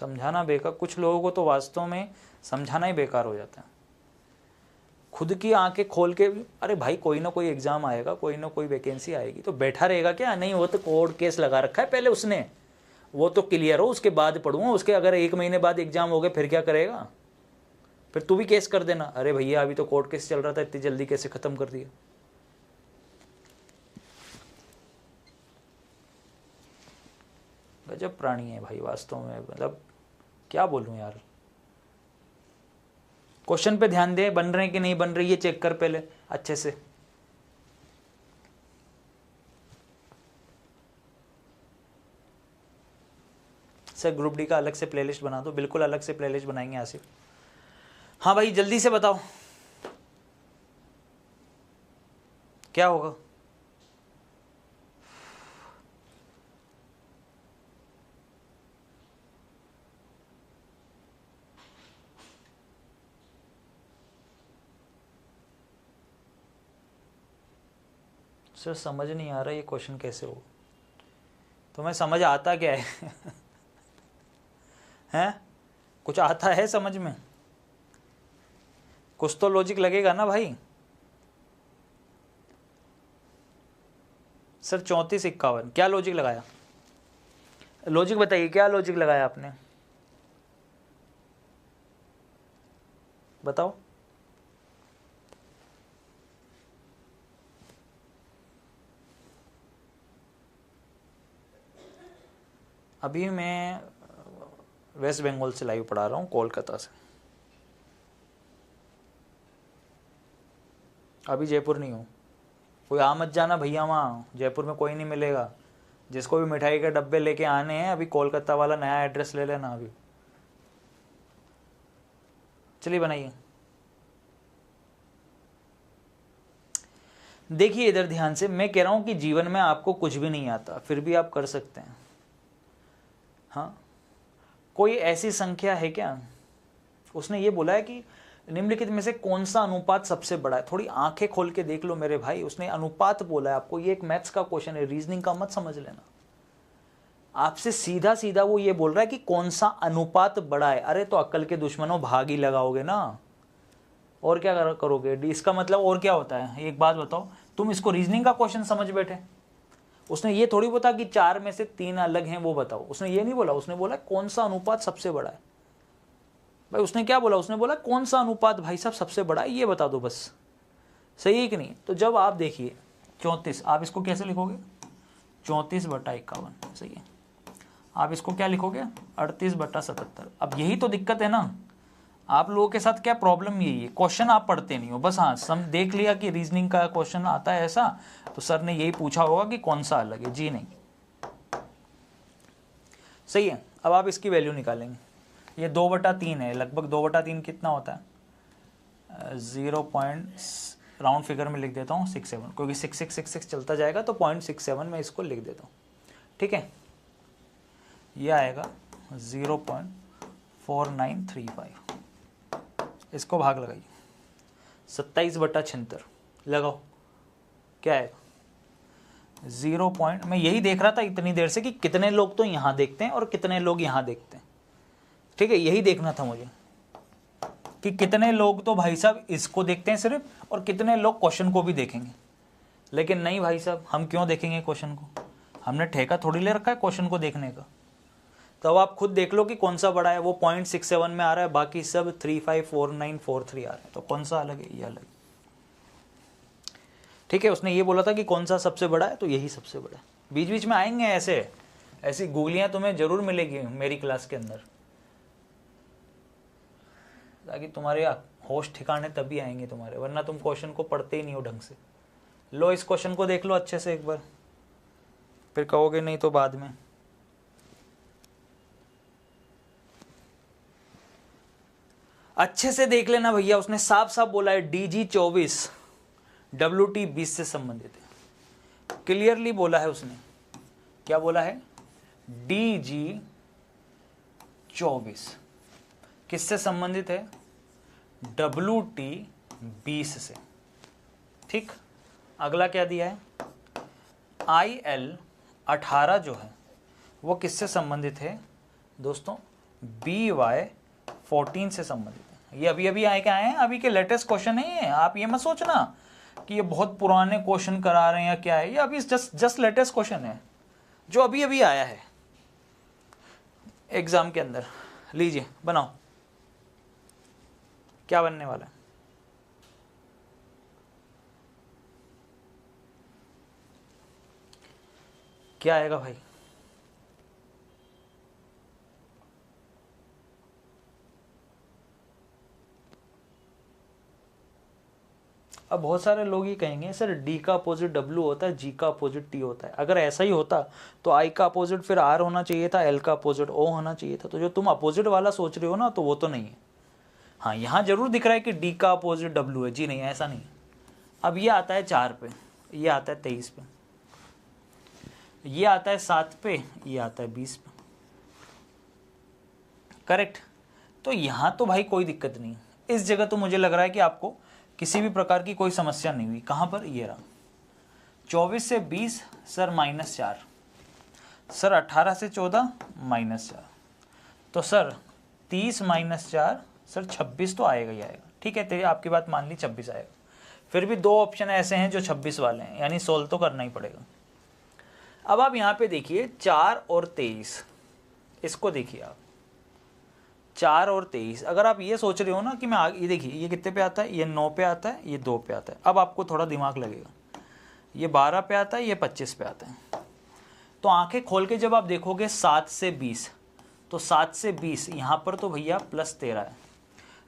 समझाना बेकार, कुछ लोगों को तो वास्तव में समझाना ही बेकार हो जाता है। खुद की आंखें खोल के, अरे भाई कोई ना कोई एग्जाम आएगा, कोई ना कोई वैकेंसी आएगी, तो बैठा रहेगा क्या? नहीं, वो तो कोर्ट केस लगा रखा है पहले उसने, वो तो क्लियर हो उसके बाद पढ़ूंगा। उसके अगर 1 महीने बाद एग्जाम हो गए फिर क्या करेगा? फिर तू भी केस कर देना, अरे भैया अभी तो कोर्ट केस चल रहा था, इतनी जल्दी कैसे खत्म कर दिया? गजब प्राणी है भाई वास्तव में, मतलब क्या बोलूं यार। क्वेश्चन पे ध्यान दे, बन रहे हैं कि नहीं बन रही, ये चेक कर पहले अच्छे से। सर ग्रुप डी का अलग से प्लेलिस्ट बना दो, बिल्कुल अलग से प्लेलिस्ट बनाएंगे आसिफ। हाँ भाई जल्दी से बताओ क्या होगा। सर समझ नहीं आ रहा ये क्वेश्चन कैसे हो, तुम्हें समझ आता क्या है? हैं? कुछ आता है समझ में? कुछ तो लॉजिक लगेगा ना भाई। सर 3451 क्या लॉजिक लगाया? लॉजिक बताइए, क्या लॉजिक लगाया आपने, बताओ। अभी मैं वेस्ट बंगाल से लाइव पढ़ा रहा हूँ, कोलकाता से। अभी जयपुर नहीं हूँ। कोई आ मत जाना भैया, वहाँ जयपुर में कोई नहीं मिलेगा। जिसको भी मिठाई के डब्बे लेके आने हैं, अभी कोलकाता वाला नया एड्रेस ले लेना अभी। चलिए बनाइए। देखिए इधर ध्यान से, मैं कह रहा हूँ कि जीवन में आपको कुछ भी नहीं आता फिर भी आप कर सकते हैं। हाँ, कोई ऐसी संख्या है क्या? उसने ये बोला है कि निम्नलिखित में से कौन सा अनुपात सबसे बड़ा है। थोड़ी आंखें खोल के देख लो मेरे भाई, उसने अनुपात बोला है आपको। ये एक मैथ्स का क्वेश्चन है, रीजनिंग का मत समझ लेना। आपसे सीधा सीधा वो ये बोल रहा है कि कौन सा अनुपात बड़ा है। अरे तो अक्ल के दुश्मनों भाग ही लगाओगे ना, और क्या करोगे? इसका मतलब और क्या होता है? एक बात बताओ, तुम इसको रीजनिंग का क्वेश्चन समझ बैठे। उसने ये थोड़ी बता कि 4 में से 3 अलग हैं, वो बताओ। उसने ये नहीं बोला, उसने बोला कौन सा अनुपात सबसे बड़ा है। भाई उसने क्या बोला? उसने बोला कौन सा अनुपात भाई साहब सबसे बड़ा है, ये बता दो बस। सही है कि नहीं? तो जब आप देखिए 34, आप इसको कैसे लिखोगे? 34/51। सही है। आप इसको क्या लिखोगे? 38/77। अब यही तो दिक्कत है ना, आप लोगों के साथ क्या प्रॉब्लम यही है, क्वेश्चन आप पढ़ते नहीं हो बस। हाँ सम देख लिया कि रीजनिंग का क्वेश्चन आता है ऐसा, तो सर ने यही पूछा होगा कि कौन सा अलग है। जी नहीं, सही है। अब आप इसकी वैल्यू निकालेंगे। ये 2/3 है, लगभग 2/3 कितना होता है? 0. राउंड फिगर में लिख देता हूँ 67, क्योंकि 6666 चलता जाएगा तो 0.67 में इसको लिख देता हूँ। ठीक है, ये आएगा 0.4935। इसको भाग लगाइए, 27/76 लगाओ, क्या है? 0. मैं यही देख रहा था इतनी देर से कि कितने लोग तो यहाँ देखते हैं और कितने लोग यहाँ देखते हैं। ठीक है, यही देखना था मुझे कि कितने लोग तो भाई साहब इसको देखते हैं सिर्फ, और कितने लोग क्वेश्चन को भी देखेंगे। लेकिन नहीं भाई साहब, हम क्यों देखेंगे क्वेश्चन को? हमने ठेका थोड़ी ले रखा है क्वेश्चन को देखने का। तो अब आप खुद देख लो कि कौन सा बड़ा है। वो 0.67 में आ रहा है, बाकी सब 354943 आ रहे हैं। तो कौन सा अलग है? ये अलग। ठीक है, उसने ये बोला था कि कौन सा सबसे बड़ा है, तो यही सबसे बड़ा है। बीच बीच में आएंगे ऐसी गूगलियां तुम्हें जरूर मिलेगी मेरी क्लास के अंदर, ताकि तुम्हारे होश ठिकाने तभी आएंगे तुम्हारे, वरना तुम क्वेश्चन को पढ़ते ही नहीं हो ढंग से। लो इस क्वेश्चन को देख लो अच्छे से एक बार, फिर कहोगे नहीं तो बाद में। अच्छे से देख लेना भैया, उसने साफ साफ बोला है DG 24 WT 20 से संबंधित है। क्लियरली बोला है उसने। क्या बोला है? DG 24 किससे संबंधित है? WT 20 से। ठीक, अगला क्या दिया है? IL 18 जो है वो किससे संबंधित है दोस्तों? बी वाई 14 से संबंधित है। ये अभी अभी आए क्या आए हैं, अभी के लेटेस्ट क्वेश्चन है ये। आप ये मत सोचना कि ये बहुत पुराने क्वेश्चन करा रहे हैं या क्या है, ये अभी जस्ट लेटेस्ट क्वेश्चन है जो अभी अभी आया है एग्जाम के अंदर। लीजिए बनाओ, क्या बनने वाला है। क्या आएगा भाई? अब बहुत सारे लोग ये कहेंगे सर डी का अपोजिट डब्ल्यू होता है, जी का अपोजिट टी होता है। अगर ऐसा ही होता तो आई का अपोजिट फिर आर होना चाहिए था, एल का अपोजिट ओ होना चाहिए था। तो जो तुम अपोजिट वाला सोच रहे हो ना, तो वो तो नहीं है। हाँ, यहाँ जरूर दिख रहा है कि डी का अपोजिट डब्ल्यू है, जी नहीं, ऐसा नहीं। अब ये आता है 4 पे, ये आता है 23 पे, ये आता है 7 पे, ये आता है 20 पे। करेक्ट। तो यहाँ तो भाई कोई दिक्कत नहीं। इस जगह तो मुझे लग रहा है कि आपको किसी भी प्रकार की कोई समस्या नहीं हुई। कहाँ पर? ये रहा 24 से 20 सर -4, सर 18 से 14 -4, तो सर 30 -4 सर 26 तो आएगा ही आएगा। ठीक है, तेरी आपकी बात मान ली, 26 आएगा। फिर भी 2 ऑप्शन ऐसे हैं जो 26 वाले हैं, यानी सोल्व तो करना ही पड़ेगा। अब आप यहाँ पे देखिए 4 और 23, इसको देखिए आप 4 और 23। अगर आप ये सोच रहे हो ना कि मैं आगे, ये देखिए ये कितने पे आता है, ये 9 पे आता है, ये 2 पे आता है। अब आपको थोड़ा दिमाग लगेगा, ये 12 पे आता है, ये 25 पे आता है। तो आंखें खोल के जब आप देखोगे 7 से 20, तो 7 से 20 यहाँ पर तो भैया +13 है,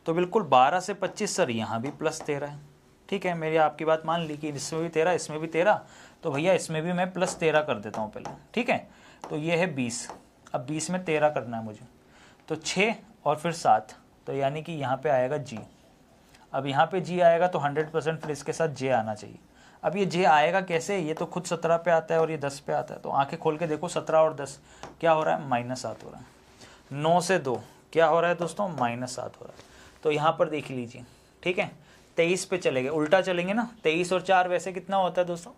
तो बिल्कुल 12 से 25 सर यहाँ भी +13 है। ठीक है, मेरी आपकी बात मान ली कि इसमें भी 13, इसमें भी 13, तो भैया इसमें भी मैं +13 कर देता हूँ पहले। ठीक है, तो ये है 20, अब 20 में 13 करना है मुझे, तो 6 और फिर 7, तो यानी कि यहाँ पे आएगा जी। अब यहाँ पे जी आएगा तो 100% फिर इसके साथ जे आना चाहिए। अब ये जे आएगा कैसे? ये तो खुद 17 पे आता है और ये 10 पे आता है, तो आंखें खोल के देखो 17 और 10 क्या हो रहा है? -7 हो रहा है। 9 से 2 क्या हो रहा है दोस्तों? -7 हो रहा है। तो यहाँ पर देख लीजिए, ठीक है, 23 पे चले गए, उल्टा चलेंगे ना, 23 और 4 वैसे कितना होता है दोस्तों?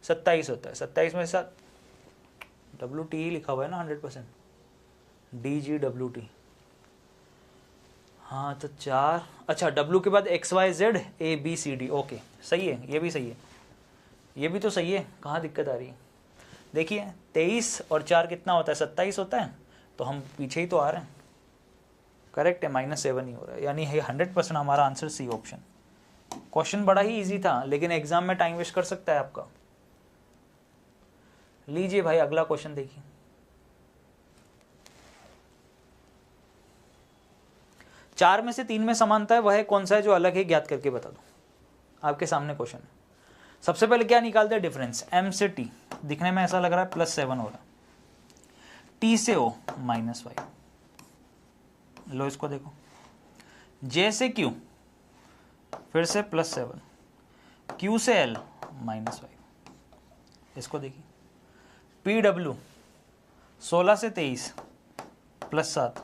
27 होता है। 27 में साथ WT ही लिखा हुआ है ना 100%, DGWT। हाँ तो 4, अच्छा W के बाद XYZ ABCD, ओके सही है, ये भी सही है, ये भी तो सही है, कहाँ दिक्कत आ रही है? देखिए 23 और 4 कितना होता है? 27 होता है, तो हम पीछे ही तो आ रहे हैं। करेक्ट है, -7 ही हो रहा है, यानी 100% हमारा आंसर सी ऑप्शन। क्वेश्चन बड़ा ही इजी था, लेकिन एग्जाम में टाइम वेस्ट कर सकता है आपका। लीजिए भाई अगला क्वेश्चन देखिए। चार में से 3 में समानता है, वह कौन सा है जो अलग है? ज्ञात करके बता दो। आपके सामने क्वेश्चन है। सबसे पहले क्या निकालते हैं? डिफरेंस। m से t, दिखने में ऐसा लग रहा है +7 हो रहा है, t से o -5, लो इसको देखो, j से q फिर से +7, q से l -5, इसको देखिए, pw 16 से 23 +7,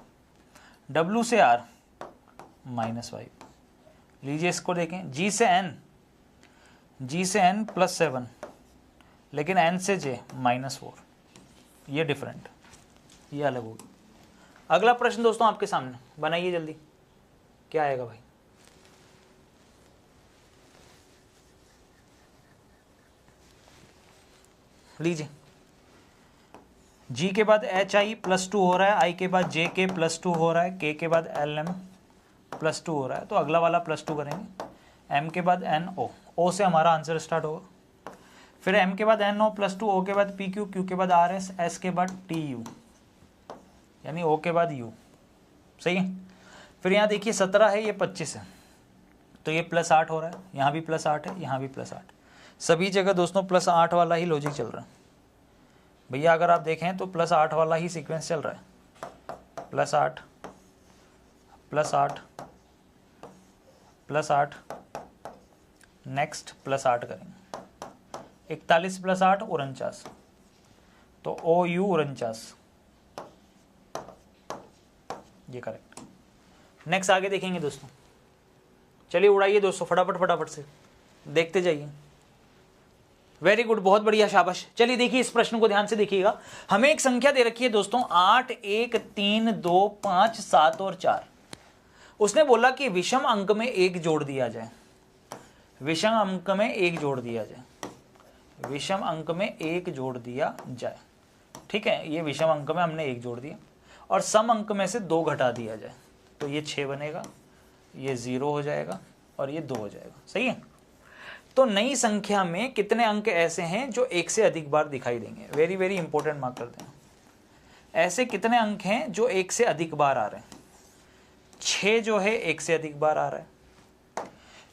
w से r -5, लीजिए इसको देखें, g से n +7, लेकिन n से j -4, ये डिफरेंट, ये अलग होगी। अगला प्रश्न दोस्तों आपके सामने, बनाइए जल्दी, क्या आएगा भाई? लीजिए, g के बाद hi +2 हो रहा है, i के बाद jk +2 हो रहा है, k के बाद lm +2 हो रहा है, तो अगला वाला +2 करेंगे। m के बाद no, o से हमारा आंसर स्टार्ट होगा, फिर m के बाद no +2, o के बाद pq, q के बाद rs, s के बाद tu, यानी o के बाद u, सही है। फिर यहाँ देखिए 17 है, ये 25 है, तो ये +8 हो रहा है, यहाँ भी +8 है, यहाँ भी +8, सभी जगह दोस्तों +8 वाला ही लॉजिक चल रहा है भैया। अगर आप देखें तो +8 वाला ही सीक्वेंस चल रहा है, +8 +8 +8, नेक्स्ट +8 करेंगे, 41 + 8 49, तो OU 49, ये करेक्ट। नेक्स्ट आगे देखेंगे दोस्तों, चलिए उड़ाइए दोस्तों फटाफट फटाफट से, देखते जाइए। वेरी गुड, बहुत बढ़िया, शाबाश। चलिए देखिए इस प्रश्न को ध्यान से देखिएगा। हमें एक संख्या दे रखी है दोस्तों 8, 1, 3, 2, 5, 7 और 4। उसने बोला कि विषम अंक में 1 जोड़ दिया जाए, विषम अंक में 1 जोड़ दिया जाए, विषम अंक में 1 जोड़ दिया जाए। ठीक है, ये विषम अंक में हमने 1 जोड़ दिया और सम अंक में से 2 घटा दिया जाए, तो ये 6 बनेगा, ये 0 हो जाएगा और ये 2 हो जाएगा। सही है। तो नई संख्या में कितने अंक ऐसे हैं जो 1 से अधिक बार दिखाई देंगे? वेरी वेरी इंपॉर्टेंट, मार्क कर दें। ऐसे कितने अंक हैं जो 1 से अधिक बार आ रहे हैं? 6 जो है 1 से अधिक बार आ रहा है।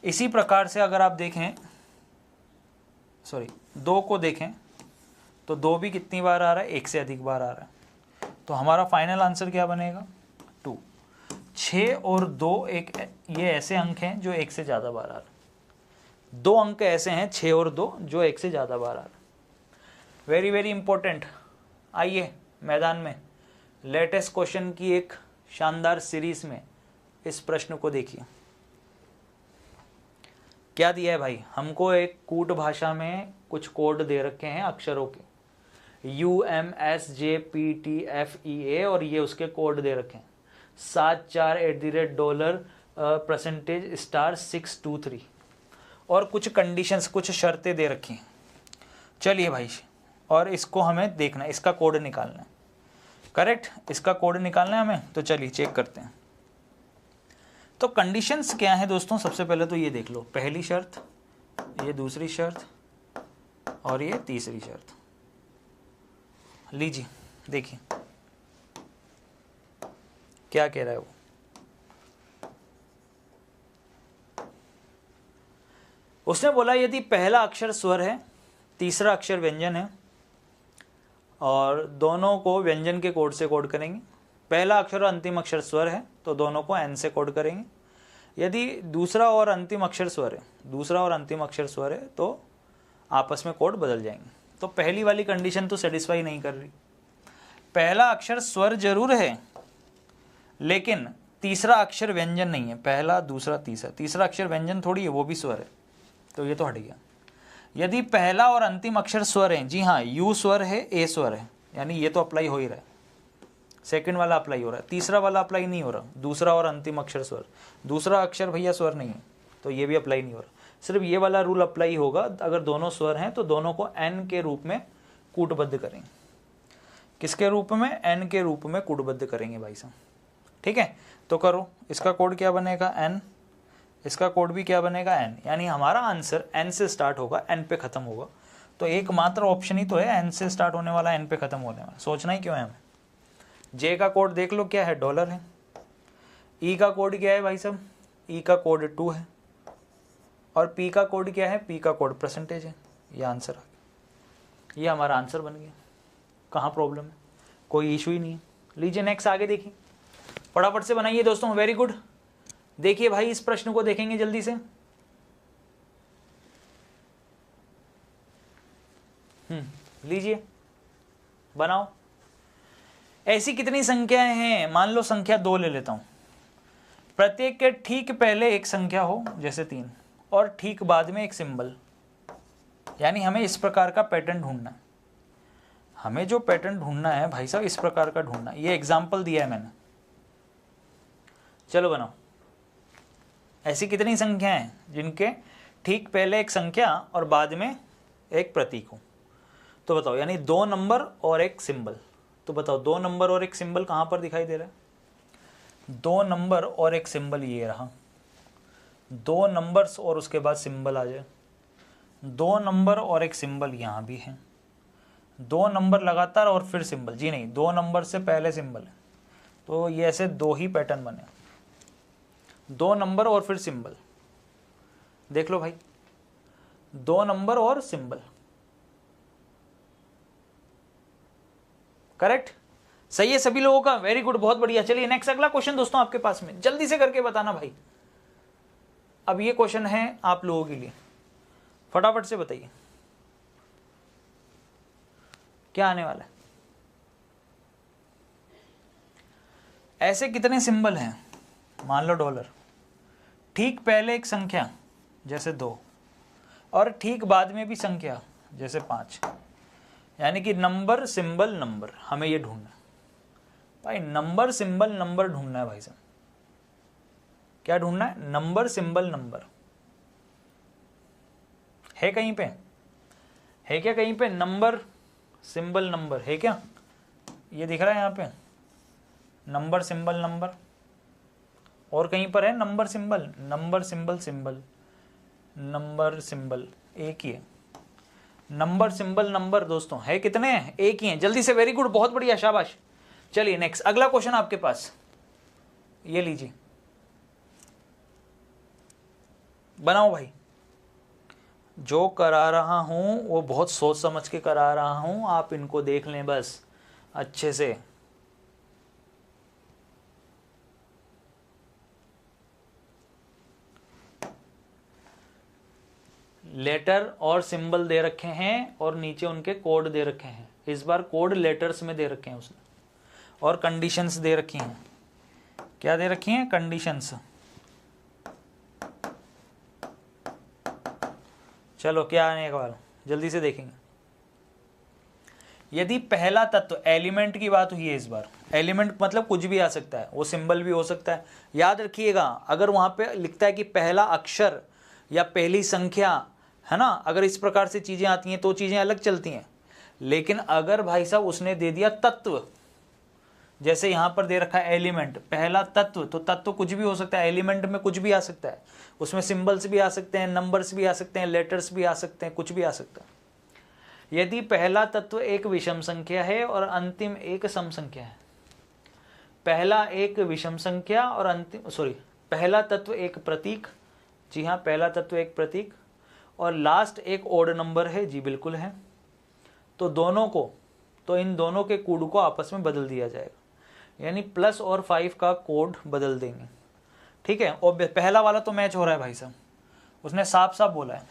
इसी प्रकार से अगर आप देखें, 2 को देखें तो 2 भी कितनी बार आ रहा है? 1 से अधिक बार आ रहा है। तो हमारा फाइनल आंसर क्या बनेगा? 2। 6 और 2 ये ऐसे अंक हैं जो 1 से ज़्यादा बार आ रहे हैं। 2 अंक ऐसे हैं 6 और 2 जो 1 से ज़्यादा बार आ रहे हैं। Very very important. आइए मैदान में लेटेस्ट क्वेश्चन की एक शानदार सीरीज में इस प्रश्न को देखिए। क्या दिया है भाई? हमको एक कूट भाषा में कुछ कोड दे रखे हैं अक्षरों के, UMSJPTFEA, और ये उसके कोड दे रखे हैं 74@$%*623 और कुछ कंडीशंस, कुछ शर्तें दे रखी हैं। चलिए भाई, और इसको हमें देखना है, इसका कोड निकालना है। करेक्ट, इसका कोड निकालना है हमें। तो चलिए चेक करते हैं। तो कंडीशंस क्या है दोस्तों? सबसे पहले तो ये देख लो, पहली शर्त, ये दूसरी शर्त और ये तीसरी शर्त। लीजिए देखिए क्या कह रहा है वो। उसने बोला यदि पहला अक्षर स्वर है, तीसरा अक्षर व्यंजन है और दोनों को व्यंजन के कोड से कोड करेंगे। पहला अक्षर और अंतिम अक्षर स्वर है तो दोनों को n से कोड करेंगे। यदि दूसरा और अंतिम अक्षर स्वर है, दूसरा और अंतिम अक्षर स्वर है तो आपस में कोड बदल जाएंगे। तो पहली वाली कंडीशन तो सेटिस्फाई नहीं कर रही। पहला अक्षर स्वर जरूर है लेकिन तीसरा अक्षर व्यंजन नहीं है। पहला, दूसरा, तीसरा, तीसरा अक्षर व्यंजन थोड़ी है, वो भी स्वर है, तो ये तो हट गया। यदि पहला और अंतिम अक्षर स्वर है, जी हाँ, यू स्वर है, ए स्वर है, यानी ये तो अप्लाई हो ही रहा है। सेकंड वाला अप्लाई हो रहा है, तीसरा वाला अप्लाई नहीं हो रहा। दूसरा और अंतिम अक्षर स्वर, दूसरा अक्षर भैया स्वर नहीं है तो ये भी अप्लाई नहीं हो रहा। सिर्फ ये वाला रूल अप्लाई होगा अगर दोनों स्वर हैं तो दोनों को एन के रूप में कूटबद्ध करेंगे। किसके रूप में? एन के रूप में कूटबद्ध करेंगे भाई साहब। ठीक है, तो करो। इसका कोड क्या बनेगा? एन। इसका कोड भी क्या बनेगा? एन। यानी हमारा आंसर एन से स्टार्ट होगा, एन पे खत्म होगा। तो एकमात्र ऑप्शन ही तो है एन से स्टार्ट होने वाला, एन पे खत्म होने वाला। सोचना ही क्यों है हमें। जे का कोड देख लो क्या है? डॉलर है। ई का कोड क्या है भाई साहब? ई का कोड 2 है। और पी का कोड क्या है? पी का कोड परसेंटेज है। ये आंसर आ गया, ये हमारा आंसर बन गया। कहाँ प्रॉब्लम है? कोई इशू ही नहीं है। लीजिए नेक्स्ट आगे देखिए, फटाफट से बनाइए दोस्तों। Very good. देखिए भाई इस प्रश्न को देखेंगे जल्दी से। लीजिए बनाओ। ऐसी कितनी संख्याएं हैं? मान लो संख्या 2 ले लेता हूं। प्रत्येक के ठीक पहले एक संख्या हो, जैसे 3, और ठीक बाद में एक सिंबल। यानी हमें इस प्रकार का पैटर्न ढूंढना है। हमें जो पैटर्न ढूंढना है भाई साहब, इस प्रकार का ढूंढना है। ये एग्जाम्पल दिया है मैंने, चलो बनाओ। ऐसी कितनी संख्या हैं जिनके ठीक पहले एक संख्या और बाद में एक प्रतीक हो? तो बताओ, यानी 2 नंबर और एक सिंबल। तो बताओ 2 नंबर और एक सिंबल कहाँ पर दिखाई दे रहा है? 2 नंबर और एक सिंबल ये रहा। 2 नंबर्स और उसके बाद सिंबल आ जाए। 2 नंबर और एक सिंबल यहाँ भी है। 2 नंबर लगातार और फिर सिंबल। जी नहीं, 2 नंबर से पहले सिंबल है। तो ये ऐसे 2 ही पैटर्न बने। 2 नंबर और फिर सिंबल। देख लो भाई, 2 नंबर और सिंबल। करेक्ट, सही है सभी लोगों का। वेरी गुड, बहुत बढ़िया। चलिए नेक्स्ट अगला क्वेश्चन दोस्तों आपके पास में, जल्दी से करके बताना भाई। अब ये क्वेश्चन है आप लोगों के लिए, फटाफट से बताइए क्या आने वाला है। ऐसे कितने सिंबल हैं? मान लो डॉलर। ठीक पहले एक संख्या जैसे 2 और ठीक बाद में भी संख्या जैसे 5, यानी कि नंबर सिंबल नंबर, हमें ये ढूंढना है भाई, नंबर सिंबल नंबर ढूंढना है भाई साहब। क्या ढूंढना है? Number symbol number. है कहीं पे? है क्या कहीं पे नंबर सिंबल नंबर? है क्या? ये दिख रहा है यहाँ पे नंबर सिंबल नंबर, और कहीं पर है number symbol number symbol symbol number symbol? एक ही है नंबर सिंबल नंबर दोस्तों। है कितने हैं? एक ही हैं। जल्दी से, वेरी गुड, बहुत बढ़िया, शाबाश। चलिए नेक्स्ट, अगला क्वेश्चन आपके पास, ये लीजिए, बनाओ भाई। जो करा रहा हूं वो बहुत सोच समझ के करा रहा हूं, आप इनको देख लें बस अच्छे से। लेटर और सिंबल दे रखे हैं और नीचे उनके कोड दे रखे हैं। इस बार कोड लेटर्स में दे रखे हैं उसने, और कंडीशंस दे रखी हैं। क्या दे रखी हैं? कंडीशंस। चलो क्या आने का वाला, जल्दी से देखेंगे। यदि पहला तत्व, एलिमेंट की बात हुई है इस बार, एलिमेंट मतलब कुछ भी आ सकता है, वो सिंबल भी हो सकता है। याद रखिएगा, अगर वहां पे लिखता है कि पहला अक्षर या पहली संख्या, है ना, अगर इस प्रकार से चीजें आती हैं तो चीजें अलग चलती हैं। लेकिन अगर भाई साहब उसने दे दिया तत्व, जैसे यहां पर दे रखा है एलिमेंट, पहला तत्व, तो तत्व कुछ भी हो सकता है, एलिमेंट में कुछ भी आ सकता है, उसमें सिंबल्स भी आ सकते हैं, नंबर्स भी आ सकते हैं, लेटर्स भी आ सकते हैं, कुछ भी आ सकता है। यदि पहला तत्व एक विषम संख्या है और अंतिम एक सम संख्या है, पहला एक विषम संख्या और अंतिम, सॉरी, पहला तत्व एक प्रतीक, जी हाँ, पहला तत्व एक प्रतीक, और लास्ट एक ओड नंबर है, जी बिल्कुल है, तो दोनों को, तो इन दोनों के कोड को आपस में बदल दिया जाएगा, यानी प्लस और 5 का कोड बदल देंगे। ठीक है, और पहला वाला तो मैच हो रहा है भाई साहब, उसने साफ साफ बोला है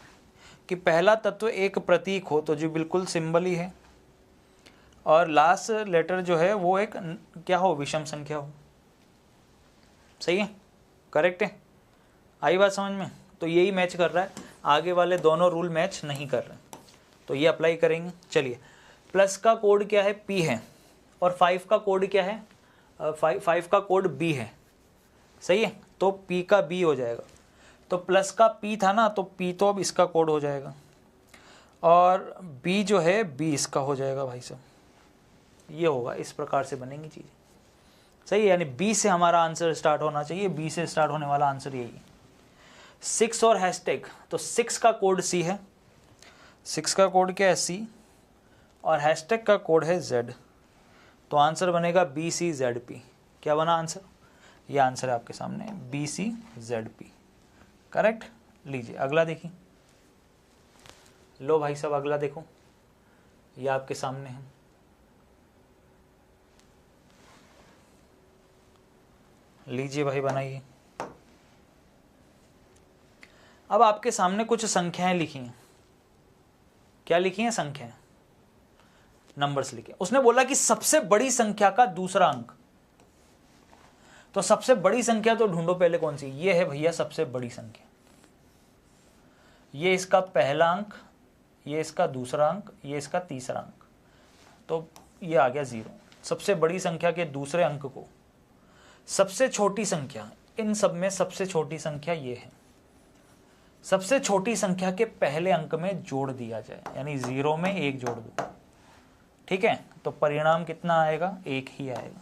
कि पहला तत्व एक प्रतीक हो, तो जी बिल्कुल सिंबल ही है, और लास्ट लेटर जो है वो एक क्या हो? विषम संख्या हो। सही है, करेक्ट है, आई बात समझ में? तो यही मैच कर रहा है, आगे वाले दोनों रूल मैच नहीं कर रहे, तो ये अप्लाई करेंगे। चलिए, प्लस का कोड क्या है? पी है, और 5 का कोड क्या है? 5 का कोड बी है। सही है, तो पी का बी हो जाएगा। तो प्लस का पी था ना, तो पी तो अब इसका कोड हो जाएगा, और बी जो है बी इसका हो जाएगा भाई साहब। ये होगा, इस प्रकार से बनेंगी चीज़ें। सही है, यानी बी से हमारा आंसर स्टार्ट होना चाहिए, बी से स्टार्ट होने वाला आंसर यही है। 6 और हैशटैग, तो 6 का कोड सी है, 6 का कोड क्या है? सी, और हैशटैग का कोड है जेड, तो आंसर बनेगा बी सी जेड पी। क्या बना आंसर? ये आंसर है आपके सामने, B C Z P, correct. लीजिए अगला देखिए, लो भाई साहब अगला देखो, ये आपके सामने है। लीजिए भाई बनाइए। अब आपके सामने कुछ संख्याएं लिखी हैं। क्या लिखी हैं? संख्याएं, नंबर्स लिखे। उसने बोला कि सबसे बड़ी संख्या का दूसरा अंक, तो सबसे बड़ी संख्या तो ढूंढो पहले कौन सी। ये है भैया सबसे बड़ी संख्या, ये इसका पहला अंक, ये इसका दूसरा अंक, ये इसका तीसरा अंक, तो ये आ गया 0। सबसे बड़ी संख्या के दूसरे अंक को, सबसे छोटी संख्या, इन सब में सबसे छोटी संख्या ये है, सबसे छोटी संख्या के पहले अंक में जोड़ दिया जाए, यानी 0 में 1 जोड़ दो। ठीक है, तो परिणाम कितना आएगा? 1 ही आएगा।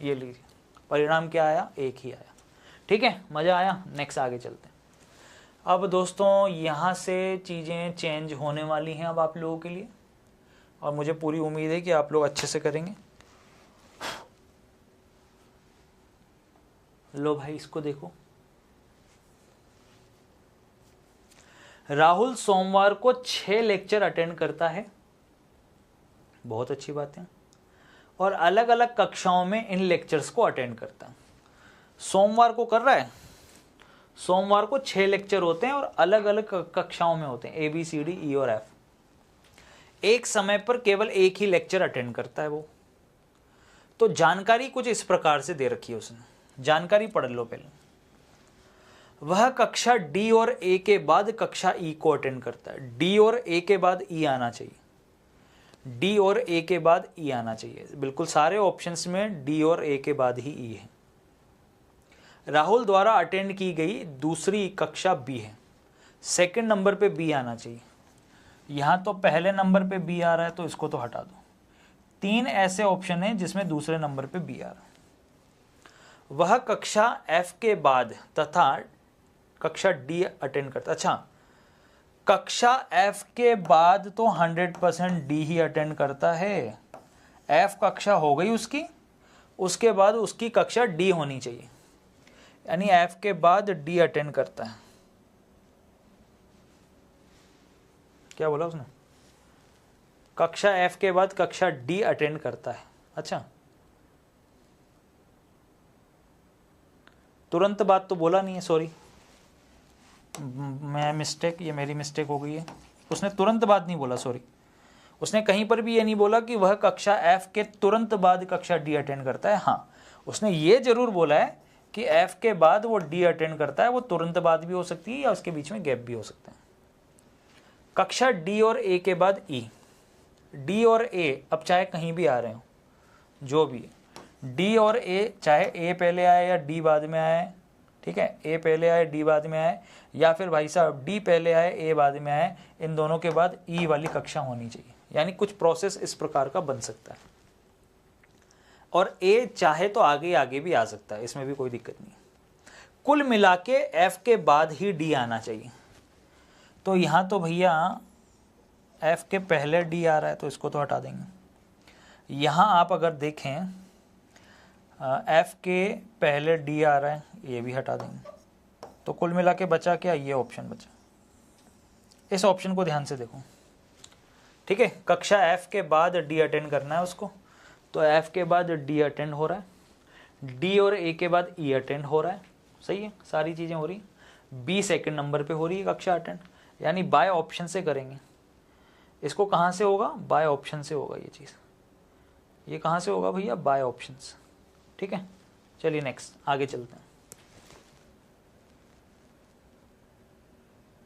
ये लीजिए, परिणाम क्या आया? 1 ही आया। ठीक है, मजा आया? नेक्स्ट आगे चलते हैं। अब दोस्तों यहाँ से चीज़ें चेंज होने वाली हैं अब आप लोगों के लिए, और मुझे पूरी उम्मीद है कि आप लोग अच्छे से करेंगे। लो भाई इसको देखो, राहुल सोमवार को 6 लेक्चर अटेंड करता है, बहुत अच्छी बात है, और अलग अलग कक्षाओं में इन लेक्चर्स को अटेंड करता है। सोमवार को कर रहा है, सोमवार को 6 लेक्चर होते हैं और अलग अलग कक्षाओं में होते हैं, ABCD E और F। एक समय पर केवल एक ही लेक्चर अटेंड करता है वो। तो जानकारी कुछ इस प्रकार से दे रखी है उसने, जानकारी पढ़ लो पहले। वह कक्षा डी और ए के बाद कक्षा ई को अटेंड करता है। डी और ए के बाद ई आना चाहिए, डी और ए के बाद ई आना चाहिए। बिल्कुल सारे ऑप्शंस में डी और ए के बाद ही ई है। राहुल द्वारा अटेंड की गई दूसरी कक्षा बी है, सेकंड नंबर पे बी आना चाहिए। यहाँ तो पहले नंबर पे बी आ रहा है तो इसको तो हटा दो। 3 ऐसे ऑप्शन हैं जिसमें दूसरे नंबर पे बी आ रहा है। वह कक्षा एफ के बाद तथा कक्षा डी अटेंड करता। अच्छा, कक्षा एफ के बाद तो 100% डी ही अटेंड करता है। एफ कक्षा हो गई उसकी, उसके बाद उसकी कक्षा डी होनी चाहिए, यानी एफ के बाद डी अटेंड करता है। क्या बोला उसने? कक्षा एफ के बाद कक्षा डी अटेंड करता है। अच्छा, तुरंत बात तो बोला नहीं है, सॉरी, मैं मिस्टेक, ये मेरी मिस्टेक हो गई है। उसने तुरंत बात नहीं बोला, सॉरी। उसने कहीं पर भी ये नहीं बोला कि वह कक्षा एफ के तुरंत बाद कक्षा डी अटेंड करता है। हाँ, उसने ये जरूर बोला है कि एफ के बाद वो डी अटेंड करता है। वो तुरंत बाद भी हो सकती है या उसके बीच में गैप भी हो सकता है। कक्षा डी और ए के बाद ई। डी और ए अब चाहे कहीं भी आ रहे हो, जो भी, डी और ए, चाहे ए पहले आए या डी बाद में आए, ठीक है, ए पहले आए डी बाद में आए, या फिर भाई साहब डी पहले आए ए बाद में आए, इन दोनों के बाद ई वाली कक्षा होनी चाहिए। यानी कुछ प्रोसेस इस प्रकार का बन सकता है। और ए चाहे तो आगे आगे भी आ सकता है, इसमें भी कोई दिक्कत नहीं। कुल मिला के एफ के बाद ही डी आना चाहिए। तो यहाँ तो भैया एफ के पहले डी आ रहा है तो इसको तो हटा देंगे। यहाँ आप अगर देखें एफ के पहले डी आ रहा है, ये भी हटा देंगे। तो कुल मिला के बचा क्या? ये ऑप्शन बचा। इस ऑप्शन को ध्यान से देखो, ठीक है। कक्षा एफ के बाद डी अटेंड करना है उसको, तो एफ के बाद डी अटेंड हो रहा है, डी और ए के बाद ई अटेंड हो रहा है। सही है, सारी चीज़ें हो रही। बी सेकंड नंबर पे हो रही है कक्षा अटेंड, यानी बाय ऑप्शन से करेंगे। इसको कहाँ से होगा? बाय ऑप्शन से होगा ये चीज़। ये कहाँ से होगा भैया? बाय ऑप्शन से, ठीक है। चलिए नेक्स्ट आगे चलते हैं।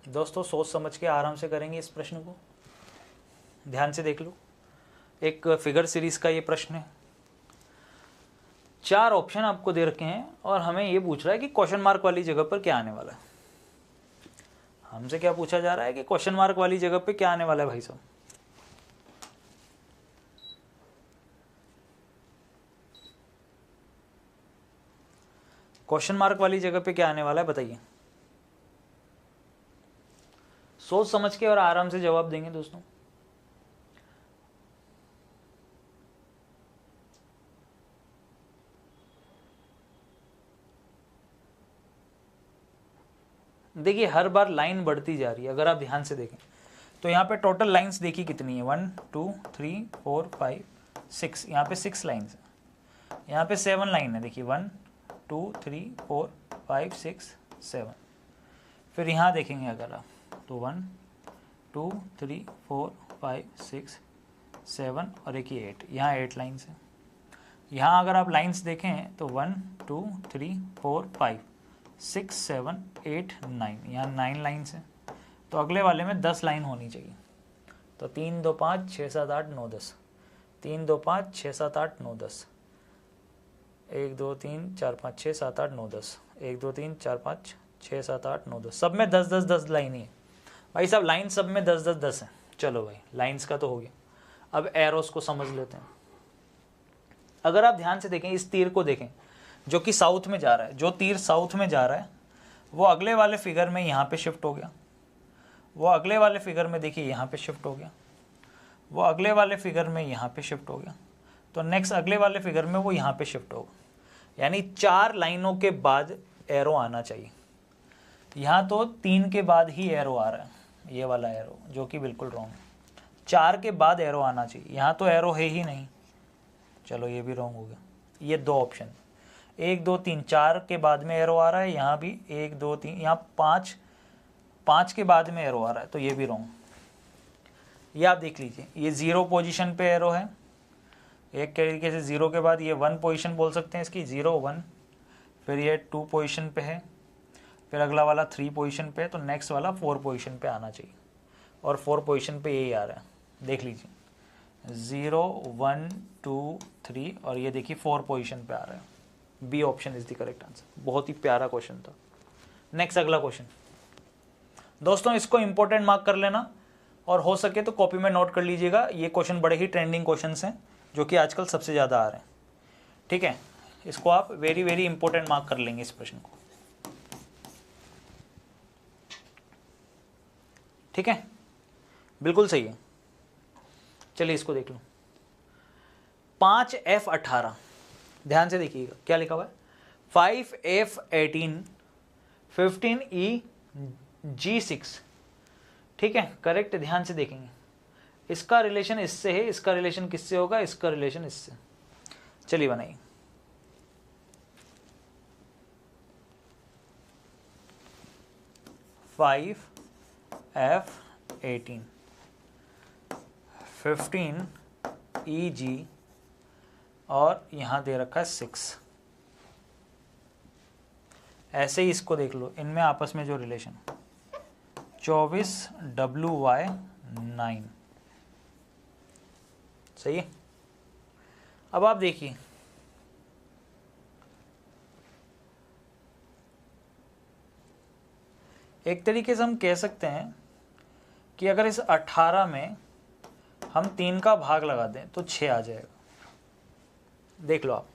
दोस्तों सोच समझ के आराम से करेंगे इस प्रश्न को, ध्यान से देख लो। एक फिगर सीरीज का ये प्रश्न है। 4 ऑप्शन आपको दे रखे हैं और हमें ये पूछ रहा है कि क्वेश्चन मार्क वाली जगह पर क्या आने वाला है। हमसे क्या पूछा जा रहा है कि क्वेश्चन मार्क वाली जगह पे क्या आने वाला है भाई साहब? क्वेश्चन मार्क वाली जगह पे क्या आने वाला है बताइए। सोच समझ के और आराम से जवाब देंगे दोस्तों। देखिए हर बार लाइन बढ़ती जा रही है, अगर आप ध्यान से देखें तो यहाँ पे टोटल लाइंस देखिए कितनी है, 1 2 3 4 5 6, यहाँ पे 6 लाइन्स है, यहाँ पे 7 लाइन है। देखिए 1 2 3 4 5 6 7। फिर यहाँ देखेंगे अगर आप तो 1 2 3 4 5 6 7 और एक ये 8, यहाँ 8 लाइन्स है। यहाँ अगर आप लाइन्स देखें तो 1 2 3 4 5 6 7 8 9, यहाँ 9 लाइन्स हैं। तो अगले वाले में 10 लाइन होनी चाहिए। तो 3 2 5 6 7 8 9 10, 3 2 5 6 7 8 9 10, 1 2 3 4 5 6 7 8 9 10, 1 2 3 4 5 6 7 8 9 10, सब में 10 10 10 लाइन ही है भाई साहब। लाइन सब में 10 10 10 है। चलो भाई लाइन्स का तो हो गया। अब एरोस को समझ लेते हैं। अगर आप ध्यान से देखें, इस तीर को देखें जो कि साउथ में जा रहा है, जो तीर साउथ में जा रहा है वो अगले वाले फिगर में यहाँ पे शिफ्ट हो गया, वो अगले वाले फिगर में देखिए यहाँ पे शिफ्ट हो गया, वो अगले वाले फिगर में यहाँ पे शिफ्ट हो गया, तो नेक्स्ट अगले वाले फिगर में वो यहाँ पे शिफ्ट होगा। यानी 4 लाइनों के बाद एरो आना चाहिए। यहाँ तो 3 के बाद ही एरो आ रहा है, ये वाला एरो, जो कि बिल्कुल रॉन्ग है। 4 के बाद एरो आना चाहिए, यहाँ तो एरो है ही नहीं। चलो ये भी रॉन्ग हो गया। ये 2 ऑप्शन, 1 2 3 4 के बाद में एरो आ रहा है, यहाँ भी 1 2 3, यहाँ 5 के बाद में एरो आ रहा है, तो ये भी रॉन्ग। ये आप देख लीजिए, ये 0 पोजीशन पे एरो है। एक तरीके से 0 के बाद ये 1 पोजीशन बोल सकते हैं इसकी, 0 1, फिर ये 2 पोजीशन पे है, फिर अगला वाला 3 पोजीशन पे, तो नेक्स्ट वाला 4 पोजीशन पे आना चाहिए, और 4 पोजीशन पे यही आ रहा है, देख लीजिए 0 1 2 3, और ये देखिए 4 पोजीशन पे आ रहा है। B option is the correct answer. बहुत ही प्यारा क्वेश्चन था। नेक्स्ट अगला क्वेश्चन दोस्तों, इसको इंपॉर्टेंट मार्क कर लेना, और हो सके तो कॉपी में नोट कर लीजिएगा। ये क्वेश्चन बड़े ही ट्रेंडिंग क्वेश्चंस हैं जो कि आजकल सबसे ज़्यादा आ रहे हैं। ठीक है, इसको आप वेरी वेरी इंपॉर्टेंट मार्क कर लेंगे इस प्रश्न को। ठीक है, बिल्कुल सही है। चलिए इसको देख लो। 5F18, ध्यान से देखिएगा क्या लिखा हुआ है। 5F18 15EG6। ठीक है, करेक्ट, ध्यान से देखेंगे। इसका रिलेशन इससे है, इसका रिलेशन किससे होगा, इसका रिलेशन इससे। चलिए बनाइए। F18 15EG और यहां दे रखा है 6। ऐसे ही इसको देख लो, इनमें आपस में जो रिलेशन 24WY9। सही है। अब आप देखिए, एक तरीके से हम कह सकते हैं कि अगर इस 18 में हम 3 का भाग लगा दें तो 6 आ जाएगा। देख लो आप,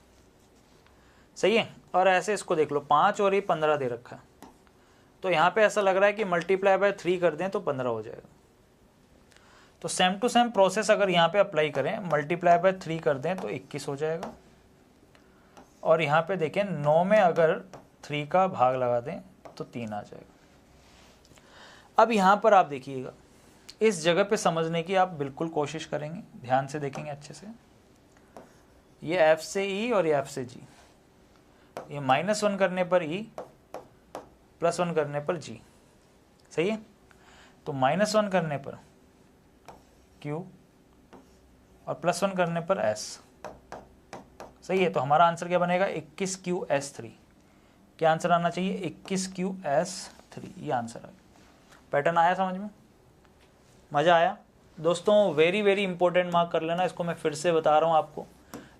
सही है। और ऐसे इसको देख लो, 5 और ये 15 दे रखा है, तो यहाँ पे ऐसा लग रहा है कि मल्टीप्लाई बाय 3 कर दें तो 15 हो जाएगा। तो सेम टू सेम प्रोसेस अगर यहाँ पे अप्लाई करें, मल्टीप्लाई बाय 3 कर दें तो 21 हो जाएगा, और यहाँ पे देखें 9 में अगर 3 का भाग लगा दें तो 3 आ जाएगा। अब यहाँ पर आप देखिएगा, इस जगह पे समझने की आप बिल्कुल कोशिश करेंगे, ध्यान से देखेंगे अच्छे से। ये F से E और ये F से G, ये -1 करने पर E, +1 करने पर G। सही है। तो -1 करने पर Q और +1 करने पर S। सही है। तो हमारा आंसर क्या बनेगा, 21QS3। क्या आंसर आना चाहिए, 21QS3। ये आंसर है। पैटर्न आया समझ में, मज़ा आया दोस्तों। वेरी वेरी इंपॉर्टेंट मार्क कर लेना, इसको मैं फिर से बता रहा हूँ आपको।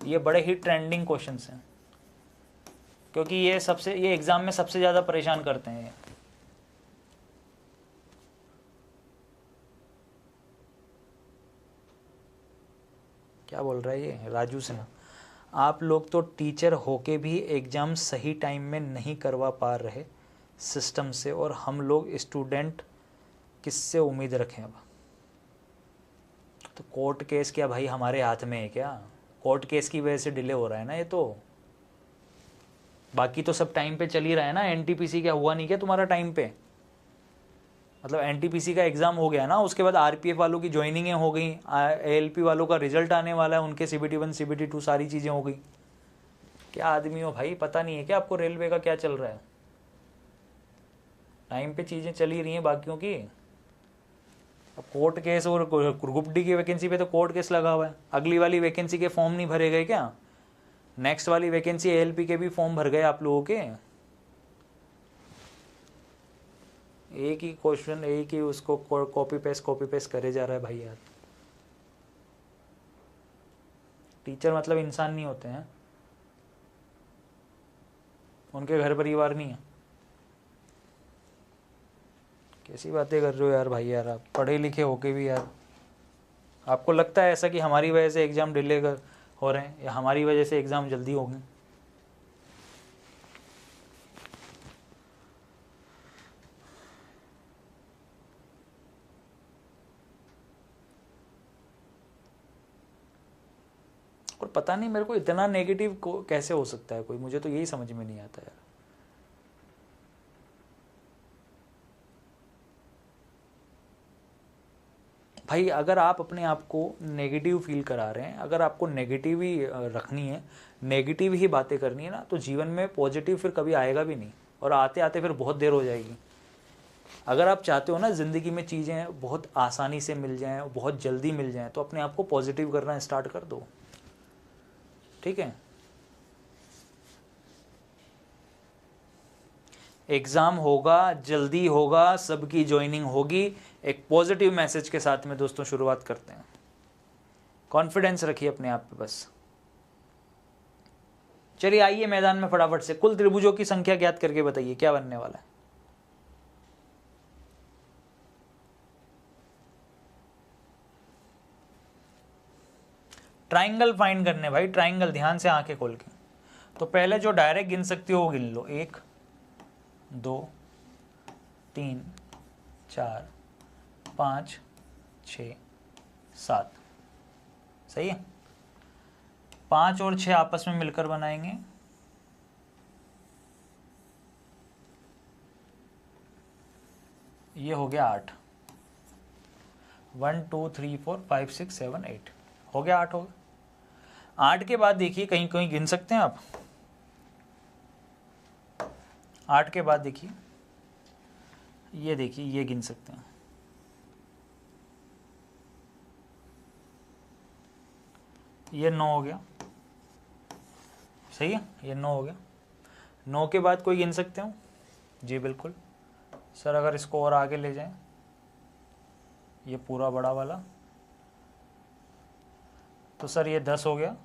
ये बड़े ही ट्रेंडिंग क्वेश्चंस हैं, क्योंकि ये एग्जाम में सबसे ज़्यादा परेशान करते हैं। क्या बोल रहा है ये राजू सिन्हा, आप लोग तो टीचर होके भी एग्ज़ाम सही टाइम में नहीं करवा पा रहे सिस्टम से, और हम लोग स्टूडेंट किससे उम्मीद रखें। अब तो कोर्ट केस क्या भाई हमारे हाथ में है क्या? कोर्ट केस की वजह से डिले हो रहा है ना ये तो। बाकी तो सब टाइम पे चल ही रहा है ना। एनटीपीसी क्या हुआ नहीं क्या तुम्हारा टाइम पे? मतलब एनटीपीसी का एग्ज़ाम हो गया ना, उसके बाद आरपीएफ वालों की ज्वाइनिंगें हो गई, एएलपी वालों का रिजल्ट आने वाला है, उनके CBT 1 CBT 2 सारी चीज़ें हो गई। क्या आदमी हो भाई, पता नहीं है क्या आपको रेलवे का क्या चल रहा है? टाइम पे चीज़ें चल ही रही हैं बाकियों की। अब कोर्ट केस और ग्रुप डी की वैकेंसी पे तो कोर्ट केस लगा हुआ है। अगली वाली वैकेंसी के फॉर्म नहीं भरे गए क्या? नेक्स्ट वाली वैकेंसी एएलपी के भी फॉर्म भर गए आप लोगों के। एक ही क्वेश्चन, एक ही उसको कॉपी पेस्ट करे जा रहा है भाई यार। टीचर मतलब इंसान नहीं होते हैं, उनके घर परिवार नहीं है। कैसी बातें कर रहे हो यार भाई यार, आप पढ़े लिखे होके भी यार आपको लगता है ऐसा कि हमारी वजह से एग्ज़ाम डिले हो रहे हैं, या हमारी वजह से एग्ज़ाम जल्दी होंगे? और पता नहीं मेरे को इतना नेगेटिव कैसे हो सकता है कोई, मुझे तो यही समझ में नहीं आता यार। भाई अगर आप अपने आप को नेगेटिव फील करा रहे हैं, अगर आपको नेगेटिव ही रखनी है, नेगेटिव ही बातें करनी है ना, तो जीवन में पॉजिटिव फिर कभी आएगा भी नहीं, और आते आते फिर बहुत देर हो जाएगी। अगर आप चाहते हो ना ज़िंदगी में चीज़ें बहुत आसानी से मिल जाएं, बहुत जल्दी मिल जाएं, तो अपने आप को पॉजिटिव करना स्टार्ट कर दो। ठीक है। एग्ज़ाम होगा, जल्दी होगा, सबकी ज्वाइनिंग होगी। एक पॉजिटिव मैसेज के साथ में दोस्तों शुरुआत करते हैं। कॉन्फिडेंस रखिए अपने आप पे बस। चलिए आइए मैदान में फटाफट से। कुल त्रिभुजों की संख्या ज्ञात करके बताइए क्या बनने वाला है। ट्राइंगल फाइंड करने भाई, ट्राइंगल, ध्यान से आंखें खोल के। तो पहले जो डायरेक्ट गिन सकती हो वो गिन लो। 1 2 3 4 5 6 7। सही है। 5 और 6 आपस में मिलकर बनाएंगे ये हो गया 8। 1 2 3 4 5 6 7 8 हो गया 8 हो गया। 8 के बाद देखिए कहीं कहीं गिन सकते हैं आप। 8 के बाद देखिए, ये देखिए, ये गिन सकते हैं। ये 9 हो गया। सही है, ये 9 हो गया। 9 के बाद कोई गिन सकते हो? जी बिल्कुल सर, अगर इसको और आगे ले जाएं, ये पूरा बड़ा वाला, तो सर ये 10 हो गया।